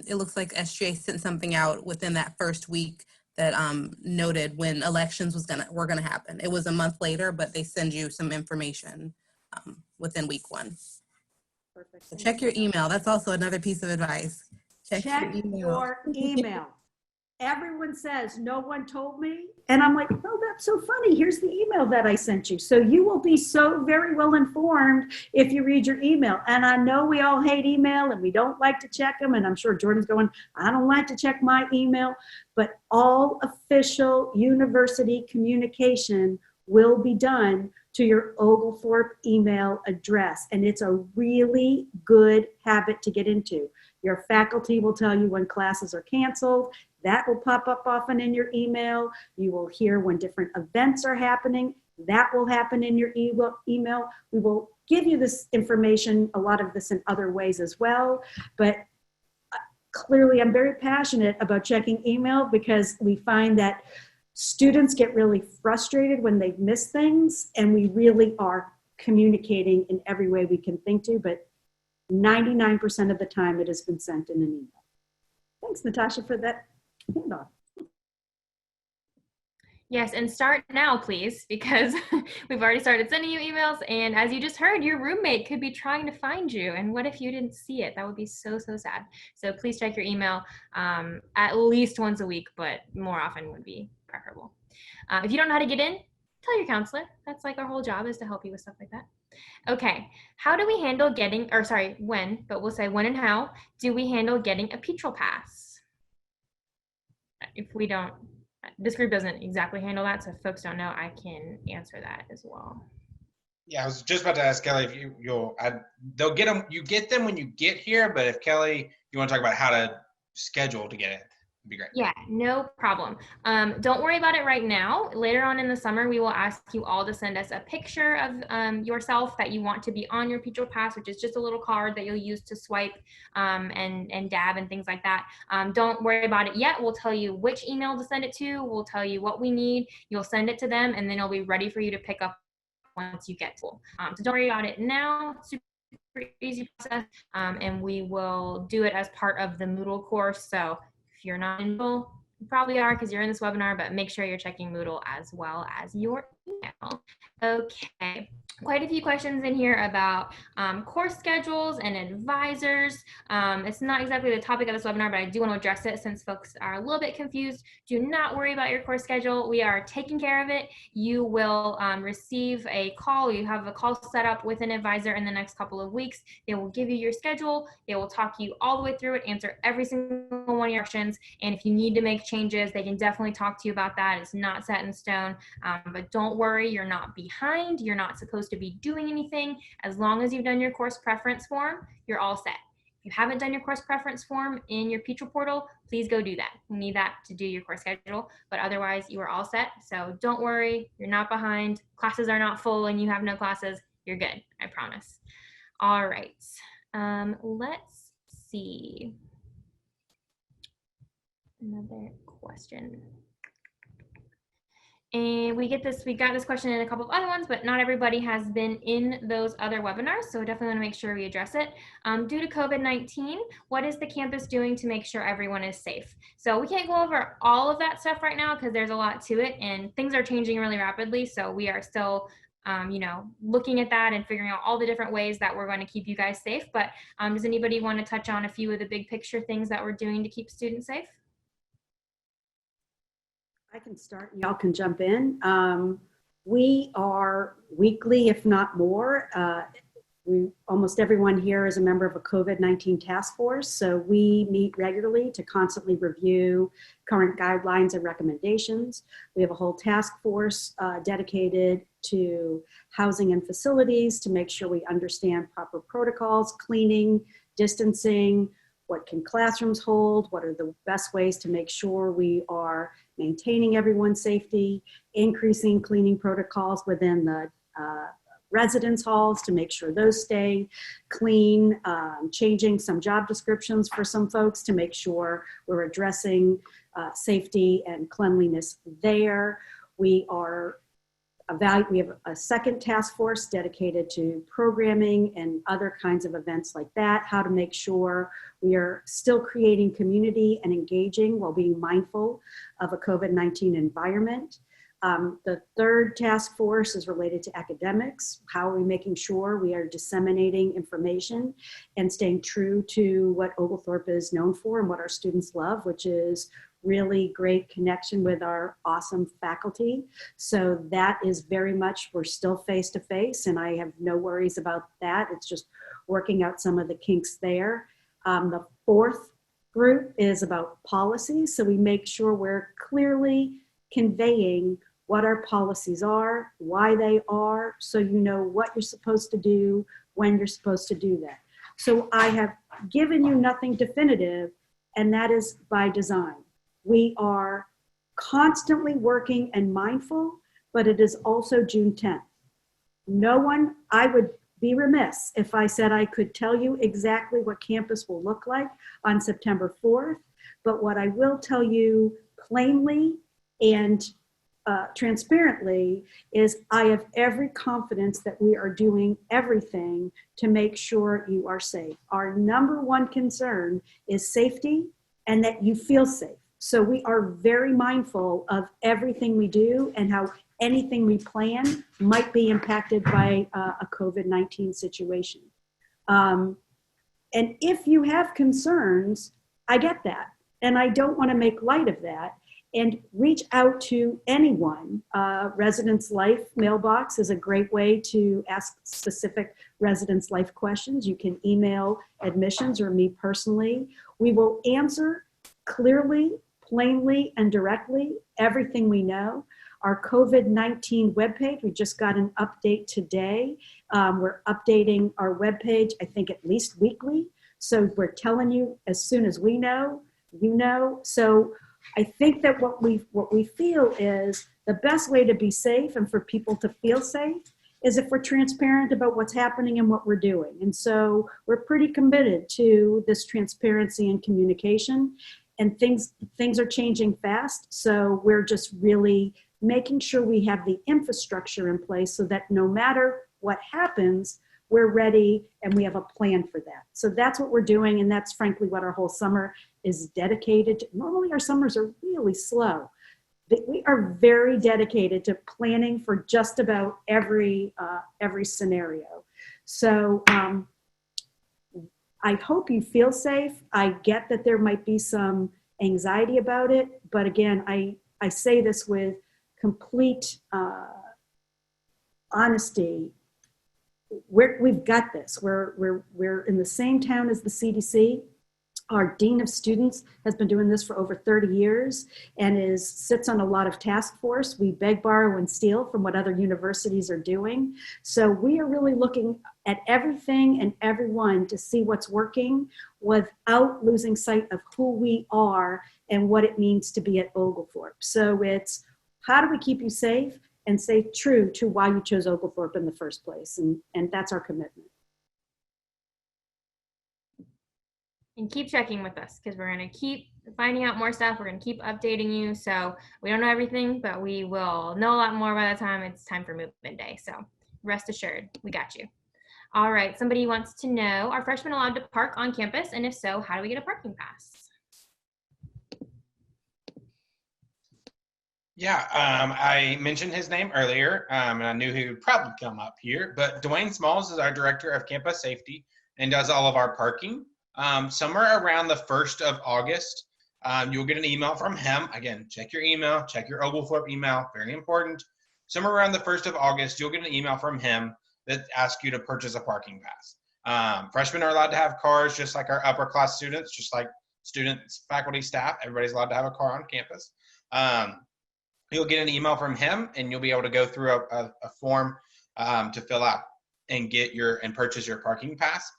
it looks like SGA sent something out within that first week that noted when elections were gonna happen. It was a month later, but they send you some information within week 1. Perfect. So check your email. That's also another piece of advice. Check your email. Everyone says, no one told me. And I'm like, oh, that's so funny. Here's the email that I sent you. So you will be so very well informed if you read your email. And I know we all hate email and we don't like to check them. And I'm sure Jordan's going, I don't like to check my email. But all official university communication will be done to your Oglethorpe email address. And it's a really good habit to get into. Your faculty will tell you when classes are canceled. That will pop up often in your email. You will hear when different events are happening. That will happen in your email. We will give you this information, a lot of this in other ways as well. But clearly, I'm very passionate about checking email because we find that students get really frustrated when they miss things, and we really are communicating in every way we can think to, but 99% of the time it has been sent in an email. Thanks, Natasha, for that handoff. Yes, and start now, please, because we've already started sending you emails. And as you just heard, your roommate could be trying to find you. And what if you didn't see it? That would be so, so sad. So please check your email at least once a week, but more often would be preferable. If you don't know how to get in, tell your counselor. That's like our whole job, is to help you with stuff like that. Okay, how do we handle getting, or sorry, when, but we'll say when and how do we handle getting a Petrol Pass? If we don't, this group doesn't exactly handle that, so if folks don't know, I can answer that as well. Yeah, I was just about to ask Kelly if they'll get them. You get them when you get here, but if Kelly, you want to talk about how to schedule to get it, it'd be great. Yeah, no problem. Don't worry about it right now. Later on in the summer, we will ask you all to send us a picture of yourself that you want to be on your Petrol Pass, which is just a little card that you'll use to swipe and dab and things like that. Don't worry about it yet. We'll tell you which email to send it to. We'll tell you what we need. You'll send it to them, and then it'll be ready for you to pick up once you get to it. So don't worry about it now. Super easy process, and we will do it as part of the Moodle course. So if you're not in Moodle, you probably are because you're in this webinar, but make sure you're checking Moodle as well as your email. Okay, quite a few questions in here about course schedules and advisors. It's not exactly the topic of this webinar, but I do want to address it since folks are a little bit confused. Do not worry about your course schedule. We are taking care of it. You will receive a call. You have a call set up with an advisor in the next couple of weeks. They will give you your schedule. They will talk you all the way through it, answer every single one of your questions. And if you need to make changes, they can definitely talk to you about that. It's not set in stone, but don't worry, you're not behind. You're not supposed to be doing anything. As long as you've done your course preference form, you're all set. If you haven't done your course preference form in your Petrol portal, please go do that. We need that to do your course schedule, but otherwise you are all set. So don't worry, you're not behind. Classes are not full and you have no classes. You're good, I promise. All right, let's see. Another question. And we got this question in a couple of other ones, but not everybody has been in those other webinars, so definitely want to make sure we address it. Due to COVID-19, what is the campus doing to make sure everyone is safe? So we can't go over all of that stuff right now because there's a lot to it and things are changing really rapidly. So we are still looking at that and figuring out all the different ways that we're going to keep you guys safe. But does anybody want to touch on a few of the big picture things that we're doing to keep students safe? I can start and y'all can jump in. We are weekly, if not more. Almost everyone here is a member of a COVID-19 task force. So we meet regularly to constantly review current guidelines and recommendations. We have a whole task force dedicated to housing and facilities to make sure we understand proper protocols, cleaning, distancing, what can classrooms hold, what are the best ways to make sure we are maintaining everyone's safety, increasing cleaning protocols within the residence halls to make sure those stay clean, changing some job descriptions for some folks to make sure we're addressing safety and cleanliness there. We have a second task force dedicated to programming and other kinds of events like that, how to make sure we are still creating community and engaging while being mindful of a COVID-19 environment. The third task force is related to academics. How are we making sure we are disseminating information and staying true to what Oglethorpe is known for and what our students love, which is really great connection with our awesome faculty. So that is very much, we're still face-to-face, and I have no worries about that. It's just working out some of the kinks there. The fourth group is about policy. So we make sure we're clearly conveying what our policies are, why they are, so you know what you're supposed to do, when you're supposed to do that. So I have given you nothing definitive, and that is by design. We are constantly working and mindful, but it is also June 10th. I would be remiss if I said I could tell you exactly what campus will look like on September 4th, but what I will tell you plainly and transparently is I have every confidence that we are doing everything to make sure you are safe. Our number one concern is safety and that you feel safe. So we are very mindful of everything we do and how anything we plan might be impacted by a COVID-19 situation. And if you have concerns, I get that. And I don't want to make light of that. And reach out to anyone. Residence Life mailbox is a great way to ask specific Residence Life questions. You can email admissions or me personally. We will answer clearly, plainly, and directly everything we know. Our COVID-19 webpage, we just got an update today. We're updating our webpage, I think at least weekly. So we're telling you as soon as we know, you know. So I think that what we feel is the best way to be safe and for people to feel safe is if we're transparent about what's happening and what we're doing. And so we're pretty committed to this transparency and communication, and things are changing fast. So we're just really making sure we have the infrastructure in place so that no matter what happens, we're ready and we have a plan for that. So that's what we're doing, and that's frankly what our whole summer is dedicated to. Normally our summers are really slow, but we are very dedicated to planning for just about every scenario. So I hope you feel safe. I get that there might be some anxiety about it, but again, I say this with complete honesty. We've got this. We're in the same town as the CDC. Our Dean of Students has been doing this for over 30 years and sits on a lot of task force. We beg, borrow, and steal from what other universities are doing. So we are really looking at everything and everyone to see what's working without losing sight of who we are and what it means to be at Oglethorpe. So it's how do we keep you safe and stay true to why you chose Oglethorpe in the first place. And that's our commitment. And keep checking with us because we're going to keep finding out more stuff. We're going to keep updating you. So we don't know everything, but we will know a lot more by the time it's time for movement day. So rest assured, we got you. All right. Somebody wants to know, are freshmen allowed to park on campus? And if so, how do we get a parking pass? Yeah, I mentioned his name earlier, and I knew he would probably come up here, but Dwayne Smalls is our Director of Campus Safety and does all of our parking. Somewhere around the 1st of August, you'll get an email from him. Again, check your email, check your Oglethorpe email, very important. Somewhere around the 1st of August, you'll get an email from him that asks you to purchase a parking pass. Freshmen are allowed to have cars just like our upper class students, just like students, faculty, staff. Everybody's allowed to have a car on campus. You'll get an email from him, and you'll be able to go through a form to fill out and purchase your parking pass.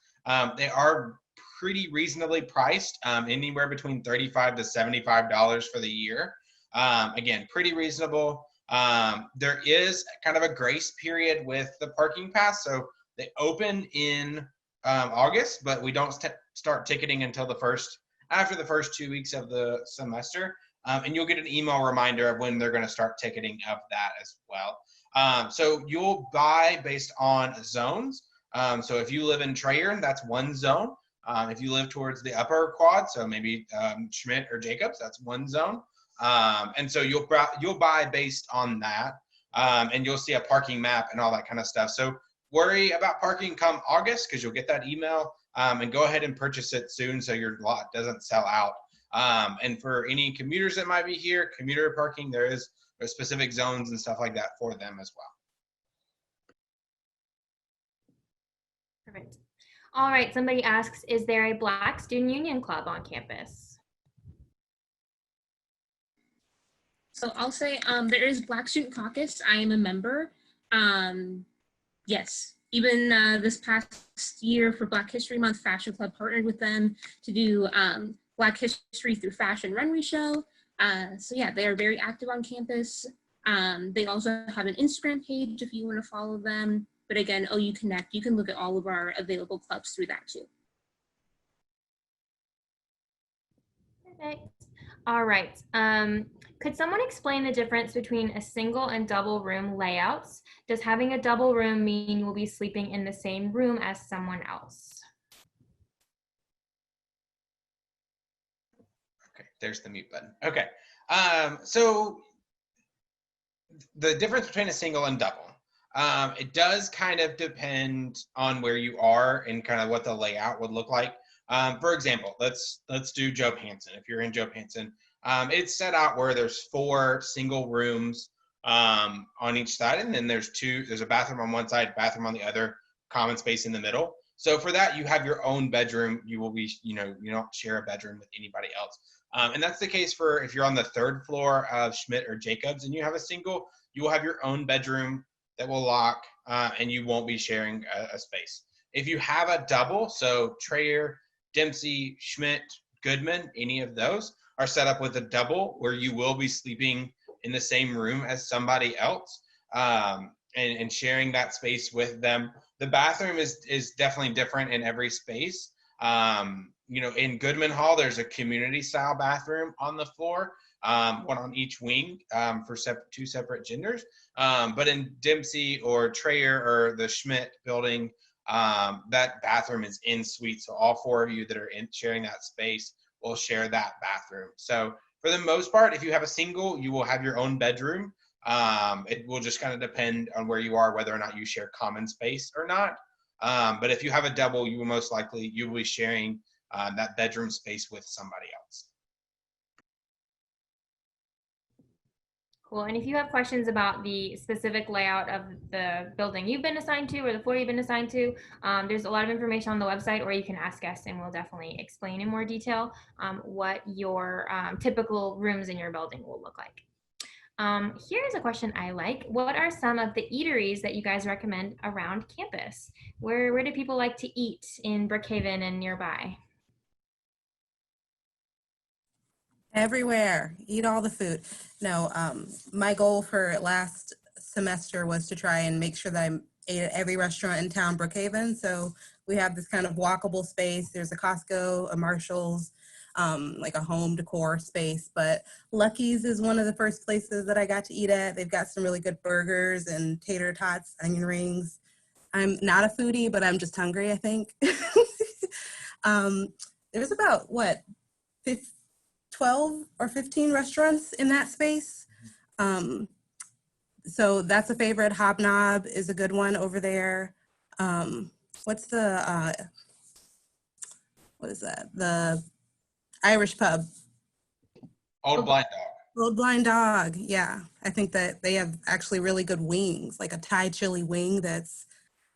They are pretty reasonably priced, anywhere between $35 to $75 for the year. Again, pretty reasonable. There is kind of a grace period with the parking pass. So they open in August, but we don't start ticketing until after the first 2 weeks of the semester. And you'll get an email reminder of when they're going to start ticketing of that as well. So you'll buy based on zones. So if you live in Trayer, that's one zone. If you live towards the upper quad, so maybe Schmidt or Jacobs, that's one zone. And so you'll buy based on that, and you'll see a parking map and all that kind of stuff. So worry about parking come August, because you'll get that email, and go ahead and purchase it soon so your lot doesn't sell out. And for any commuters that might be here, commuter parking, there's specific zones and stuff like that for them as well. Perfect. All right, somebody asks, is there a Black Student Union Club on campus? So I'll say there is Black Student Caucus. I am a member. Yes, even this past year for Black History Month, Fashion Club partnered with them to do Black History through Fashion Runway Show. So yeah, they are very active on campus. They also have an Instagram page if you want to follow them. But again, OU Connect, you can look at all of our available clubs through that too. Perfect. All right. Could someone explain the difference between a single and double room layouts? Does having a double room mean you will be sleeping in the same room as someone else? Okay, there's the mute button. Okay, so the difference between a single and double, it does kind of depend on where you are and kind of what the layout would look like. For example, let's do Joe Hansen. If you're in Joe Hansen, it's set out where there's 4 single rooms on each side, and then there's a bathroom on one side, bathroom on the other, common space in the middle. So for that, you have your own bedroom. You will be, you don't share a bedroom with anybody else. And that's the case for if you're on the 3rd floor of Schmidt or Jacobs and you have a single, you will have your own bedroom that will lock, and you won't be sharing a space. If you have a double, so Trayer, Dempsey, Schmidt, Goodman, any of those are set up with a double where you will be sleeping in the same room as somebody else, and sharing that space with them. The bathroom is definitely different in every space. In Goodman Hall, there's a community style bathroom on the floor, one on each wing, for 2 separate genders. But in Dempsey or Trayer or the Schmidt building, that bathroom is in suite. So all 4 of you that are sharing that space will share that bathroom. So for the most part, if you have a single, you will have your own bedroom. It will just kind of depend on where you are, whether or not you share common space or not. But if you have a double, you will be sharing that bedroom space with somebody else. Cool. And if you have questions about the specific layout of the building you've been assigned to or the floor you've been assigned to, there's a lot of information on the website, or you can ask us and we'll definitely explain in more detail what your typical rooms in your building will look like. Here's a question I like. What are some of the eateries that you guys recommend around campus? Where do people like to eat in Brookhaven and nearby? Everywhere, eat all the food. No, my goal for last semester was to try and make sure that I ate at every restaurant in town, Brookhaven. So we have this kind of walkable space. There's a Costco, a Marshall's, like a home decor space, but Lucky's is one of the first places that I got to eat at. They've got some really good burgers and tater tots, onion rings. I'm not a foodie, but I'm just hungry, I think. There's about, 12 or 15 restaurants in that space. So that's a favorite. Hobnob is a good one over there. What's the, what is that? The Irish pub. Old Blind Dog. Old Blind Dog, yeah. I think that they have actually really good wings, like a Thai chili wing that's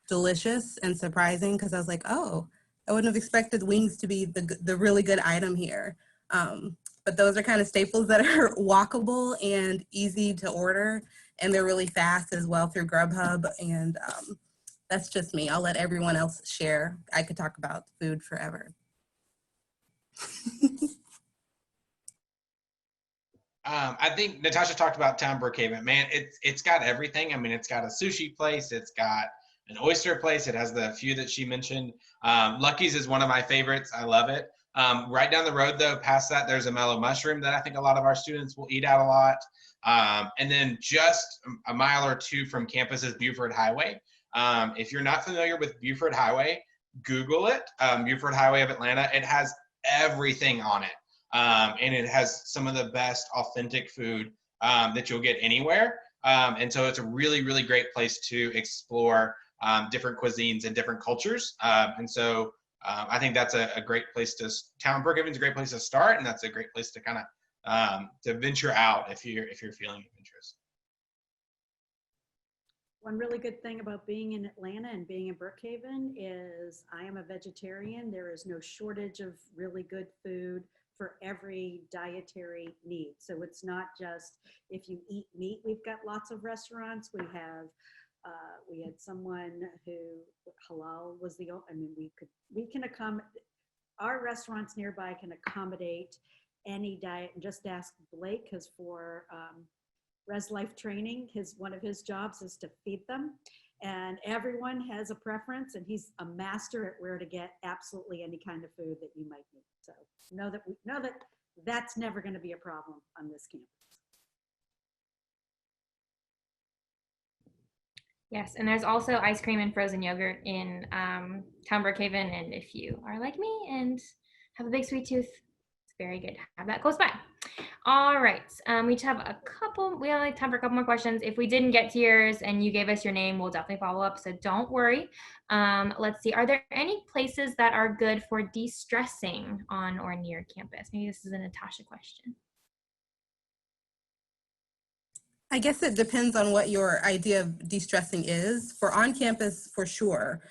delicious and surprising, because I was like, oh, I wouldn't have expected wings to be the really good item here. But those are kind of staples that are walkable and easy to order, and they're really fast as well through Grubhub, and that's just me. I'll let everyone else share. I could talk about food forever. I think Natasha talked about Town Brookhaven. Man, it's got everything. I mean, it's got a sushi place. It's got an oyster place. It has the few that she mentioned. Lucky's is one of my favorites. I love it. Right down the road, though, past that, there's a Mellow Mushroom that I think a lot of our students will eat out a lot. And then just a mile or two from campus is Buford Highway. If you're not familiar with Buford Highway, Google it. Buford Highway of Atlanta. It has everything on it. And it has some of the best authentic food that you'll get anywhere. And so it's a really, really great place to explore different cuisines and different cultures. And so I think that's a great place to, Town Brookhaven's a great place to start, and that's a great place to kind of to venture out if you're feeling of interest. One really good thing about being in Atlanta and being in Brookhaven is I am a vegetarian. There is no shortage of really good food for every dietary need. So it's not just if you eat meat, we've got lots of restaurants. We had someone who halal was the, I mean, we can accommodate, our restaurants nearby can accommodate any diet. And just ask Blake, because for Res Life training, one of his jobs is to feed them. And everyone has a preference, and he's a master at where to get absolutely any kind of food that you might need. So know that that's never going to be a problem on this campus. Yes, and there's also ice cream and frozen yogurt in Town Brookhaven. And if you are like me and have a big sweet tooth, it's very good to have that close by. All right, we just have we only have time for a couple more questions. If we didn't get to yours and you gave us your name, we'll definitely follow up, so don't worry. Let's see, are there any places that are good for de-stressing on or near campus? Maybe this is a Natasha question. I guess it depends on what your idea of de-stressing is. For on campus, for sure.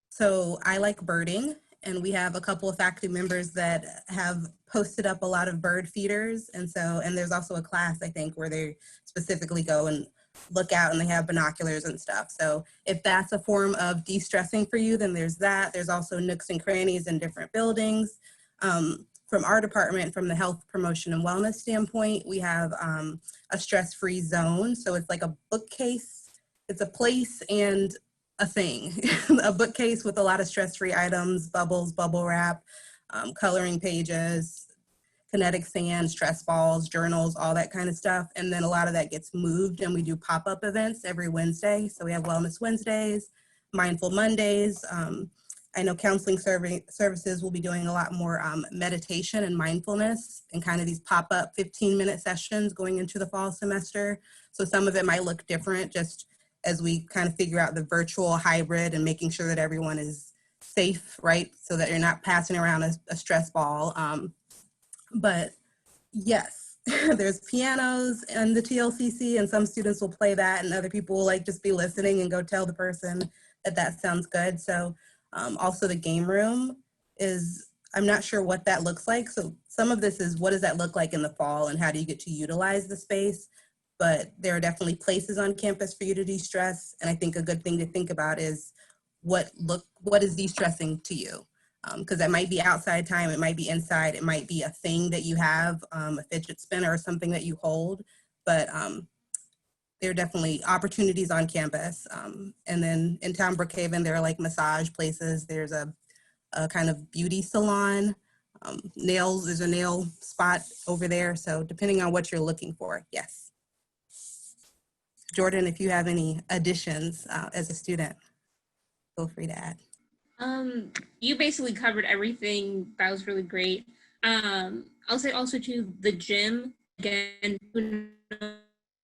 So I like birding, and we have a couple of faculty members that have posted up a lot of bird feeders. And there's also a class, I think, where they specifically go and look out and they have binoculars and stuff. So if that's a form of de-stressing for you, then there's that. There's also nooks and crannies in different buildings. From our department, from the health promotion and wellness standpoint, we have a stress-free zone. So it's like a bookcase. It's a place and a thing, a bookcase with a lot of stress-free items, bubbles, bubble wrap, coloring pages, kinetic sand, stress balls, journals, all that kind of stuff. And then a lot of that gets moved, and we do pop-up events every Wednesday. So we have Wellness Wednesdays, Mindful Mondays. I know counseling services will be doing a lot more meditation and mindfulness and kind of these pop-up 15-minute sessions going into the fall semester. So some of it might look different just as we kind of figure out the virtual hybrid and making sure that everyone is safe, right? So that you're not passing around a stress ball. But yes, there's pianos in the TLCC, and some students will play that, and other people will like just be listening and go tell the person that sounds good. So also the game room is, I'm not sure what that looks like. So some of this is what does that look like in the fall and how do you get to utilize the space? But there are definitely places on campus for you to de-stress. And I think a good thing to think about is what is de-stressing to you? Because that might be outside time, it might be inside, it might be a thing that you have, a fidget spinner or something that you hold. But there are definitely opportunities on campus. And then in Town Brookhaven, there are like massage places. There's a kind of beauty salon. Nails, there's a nail spot over there. So depending on what you're looking for, yes. Jordan, if you have any additions as a student, feel free to add. You basically covered everything. That was really great. I'll say also too, the gym, again, who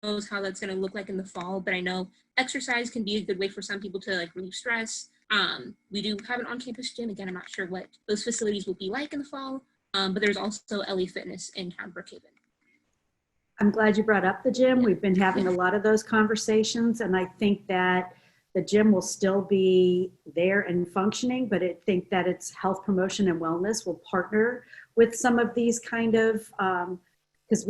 knows how that's going to look like in the fall, but I know exercise can be a good way for some people to like relieve stress. We do have an on-campus gym. Again, I'm not sure what those facilities will be like in the fall, but there's also LA Fitness in Town Brookhaven. I'm glad you brought up the gym. We've been having a lot of those conversations, and I think that the gym will still be there and functioning, but I think that its health promotion and wellness will partner with some of these kind of because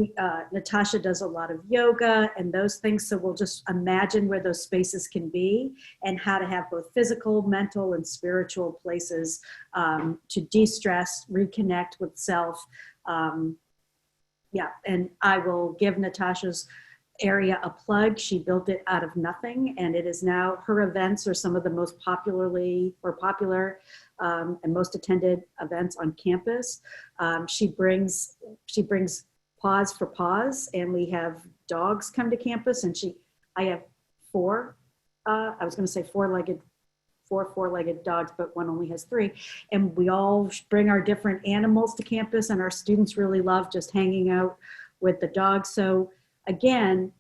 Natasha does a lot of yoga and those things. So we'll just imagine where those spaces can be and how to have both physical, mental, and spiritual places to de-stress, reconnect with self. Yeah, and I will give Natasha's area a plug. She built it out of nothing, and it is now, her events are some of the most popular and most attended events on campus. She brings Paws for Paws, and we have dogs come to campus, and I have four, I was going to say four-legged dogs, but one only has three. And we all bring our different animals to campus, and our students really love just hanging out with the dogs. So again,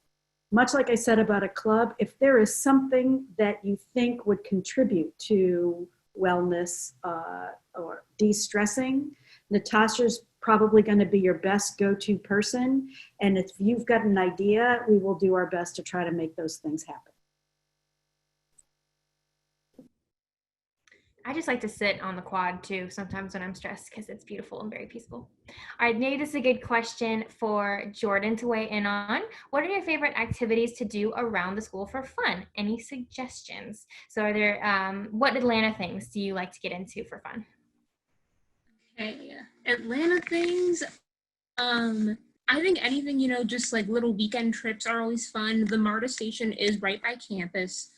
much like I said about a club, if there is something that you think would contribute to wellness or de-stressing, Natasha's probably going to be your best go-to person. And if you've got an idea, we will do our best to try to make those things happen. I just like to sit on the quad too sometimes when I'm stressed because it's beautiful and very peaceful. All right, maybe this is a good question for Jordan to weigh in on. What are your favorite activities to do around the school for fun? Any suggestions? So are there, what Atlanta things do you like to get into for fun? Okay, Atlanta things. I think anything, just like little weekend trips are always fun. The MARTA station is right by campus.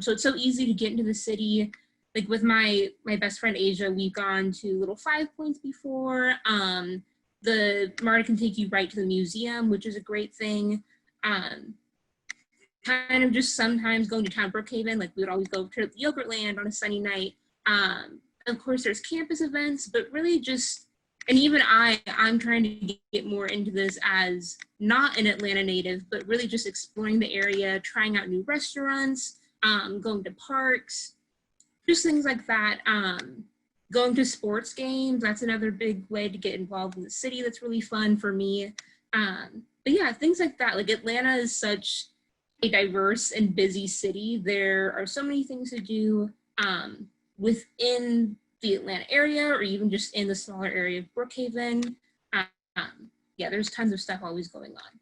So it's so easy to get into the city. Like with my best friend Asia, we've gone to Little Five Points before. The MARTA can take you right to the museum, which is a great thing. Kind of just sometimes going to town Brookhaven, like we would always go to Yogurtland on a sunny night. Of course, there's campus events, but really just, and even I'm trying to get more into this as not an Atlanta native, but really just exploring the area, trying out new restaurants, going to parks, just things like that. Going to sports games, that's another big way to get involved in the city. That's really fun for me. But yeah, things like that. Like Atlanta is such a diverse and busy city. There are so many things to do within the Atlanta area, or even just in the smaller area of Brookhaven. Yeah, there's tons of stuff always going on.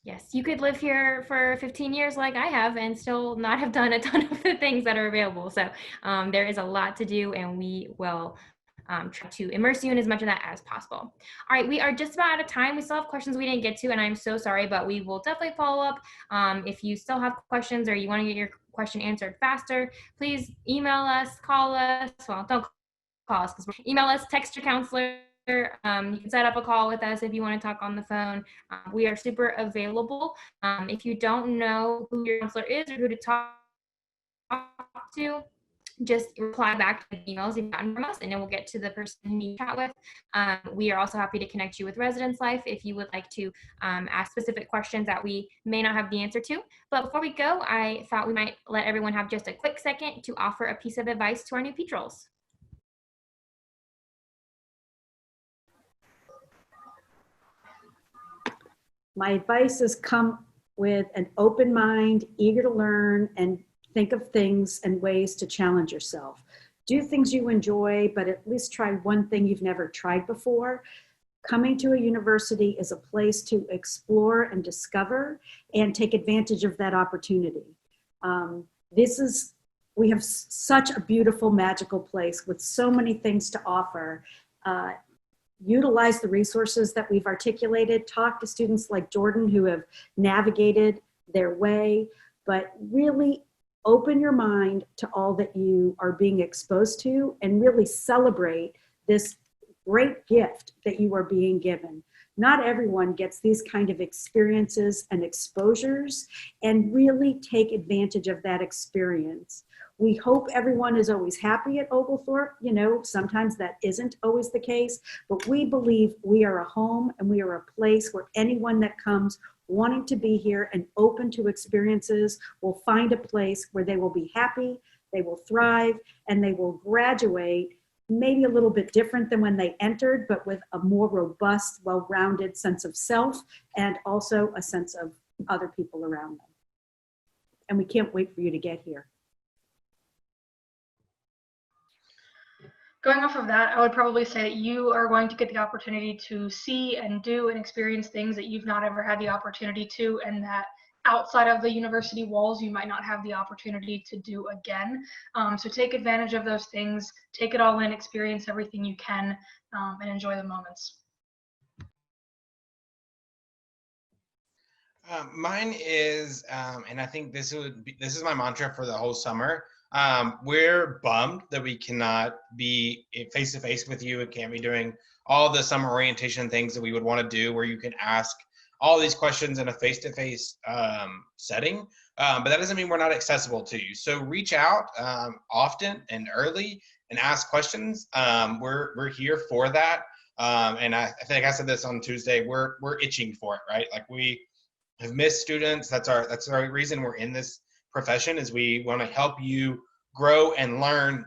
Yes, you could live here for 15 years like I have and still not have done a ton of the things that are available. So there is a lot to do, and we will try to immerse you in as much of that as possible. All right, we are just about out of time. We still have questions we didn't get to, and I'm so sorry, but we will definitely follow up. If you still have questions or you want to get your question answered faster, please email us, call us. Well, don't call us, email us, text your counselor. You can set up a call with us if you want to talk on the phone. We are super available. If you don't know who your counselor is or who to talk to, just reply back to the emails you've gotten from us, and then we'll get to the person who you chat with. We are also happy to connect you with Residence Life if you would like to ask specific questions that we may not have the answer to. But before we go, I thought we might let everyone have just a quick second to offer a piece of advice to our new Petrels. My advice is come with an open mind, eager to learn, and think of things and ways to challenge yourself. Do things you enjoy, but at least try one thing you've never tried before. Coming to a university is a place to explore and discover and take advantage of that opportunity. We have such a beautiful, magical place with so many things to offer. Utilize the resources that we've articulated, talk to students like Jordan who have navigated their way, but really open your mind to all that you are being exposed to and really celebrate this great gift that you are being given. Not everyone gets these kind of experiences and exposures, and really take advantage of that experience. We hope everyone is always happy at Oglethorpe. Sometimes that isn't always the case, but we believe we are a home and we are a place where anyone that comes wanting to be here and open to experiences will find a place where they will be happy, they will thrive, and they will graduate maybe a little bit different than when they entered, but with a more robust, well-rounded sense of self and also a sense of other people around them. And we can't wait for you to get here. Going off of that, I would probably say that you are going to get the opportunity to see and do and experience things that you've not ever had the opportunity to, and that outside of the university walls, you might not have the opportunity to do again. So take advantage of those things, take it all in, experience everything you can, and enjoy the moments. Mine is, and I think this is my mantra for the whole summer. We're bummed that we cannot be face to face with you and can't be doing all the summer orientation things that we would want to do, where you can ask all these questions in a face to face setting. But that doesn't mean we're not accessible to you. So reach out often and early and ask questions. We're here for that. And I think I said this on Tuesday. We're itching for it, right? Like we have missed students. That's our reason we're in this profession, is we want to help you grow and learn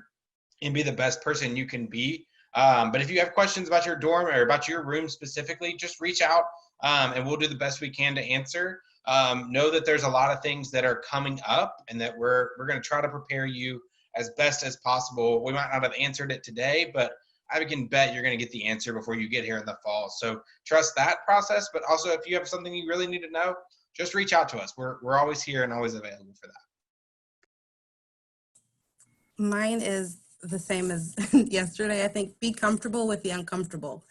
and be the best person you can be. But if you have questions about your dorm or about your room specifically, just reach out and we'll do the best we can to answer. Know that there's a lot of things that are coming up and that we're going to try to prepare you as best as possible. We might not have answered it today, but I can bet you're going to get the answer before you get here in the fall. So trust that process. But also, if you have something you really need to know, just reach out to us. We're always here and always available for that. Mine is the same as yesterday. I think be comfortable with the uncomfortable.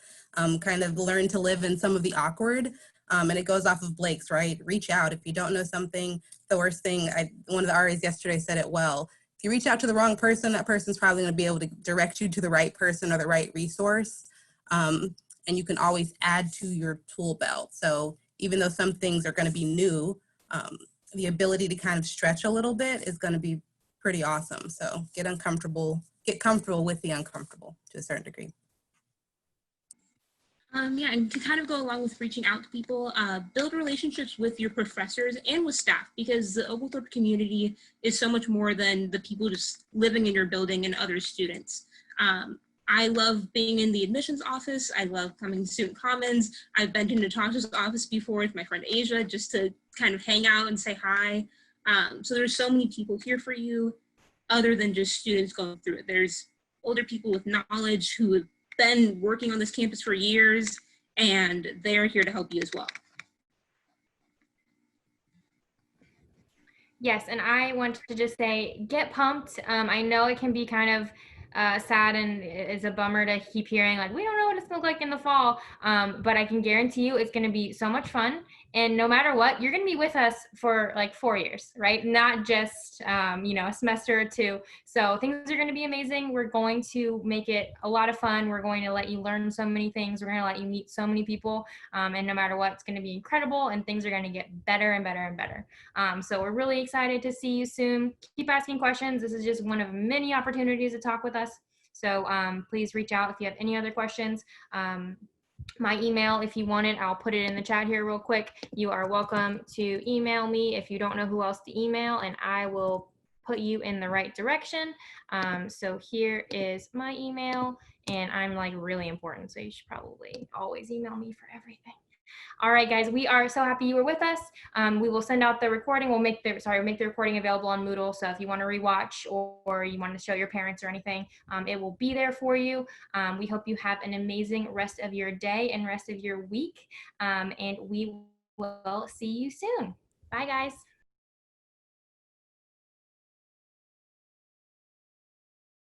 Kind of learn to live in some of the awkward. And it goes off of Blake's, right? Reach out. If you don't know something, the worst thing, one of the RAs yesterday said it well. If you reach out to the wrong person, that person's probably going to be able to direct you to the right person or the right resource. And you can always add to your tool belt. So even though some things are going to be new, the ability to kind of stretch a little bit is going to be pretty awesome. So get comfortable with the uncomfortable to a certain degree. Yeah, and to kind of go along with reaching out to people, build relationships with your professors and with staff, because the Oglethorpe community is so much more than the people just living in your building and other students. I love being in the admissions office. I love coming to Student Commons. I've been to Natasha's office before with my friend Asia just to kind of hang out and say hi. So there's so many people here for you other than just students going through it. There's older people with knowledge who have been working on this campus for years, and they're here to help you as well. Yes, and I want to just say, get pumped. I know it can be kind of sad and it's a bummer to keep hearing like, we don't know what it's going to look like in the fall, but I can guarantee you it's going to be so much fun. And no matter what, you're going to be with us for like 4 years, right? Not just, a semester or two. So things are going to be amazing. We're going to make it a lot of fun. We're going to let you learn so many things. We're going to let you meet so many people. And no matter what, it's going to be incredible and things are going to get better and better and better. So we're really excited to see you soon. Keep asking questions. This is just one of many opportunities to talk with us. So please reach out if you have any other questions. My email, if you want it, I'll put it in the chat here real quick. You are welcome to email me if you don't know who else to email, and I will put you in the right direction. So here is my email, and I'm like really important, so you should probably always email me for everything. All right, guys, we are so happy you were with us. We will send out the recording. We'll make the recording available on Moodle. So if you want to rewatch or you want to show your parents or anything, it will be there for you. We hope you have an amazing rest of your day and rest of your week. And we will see you soon. Bye, guys.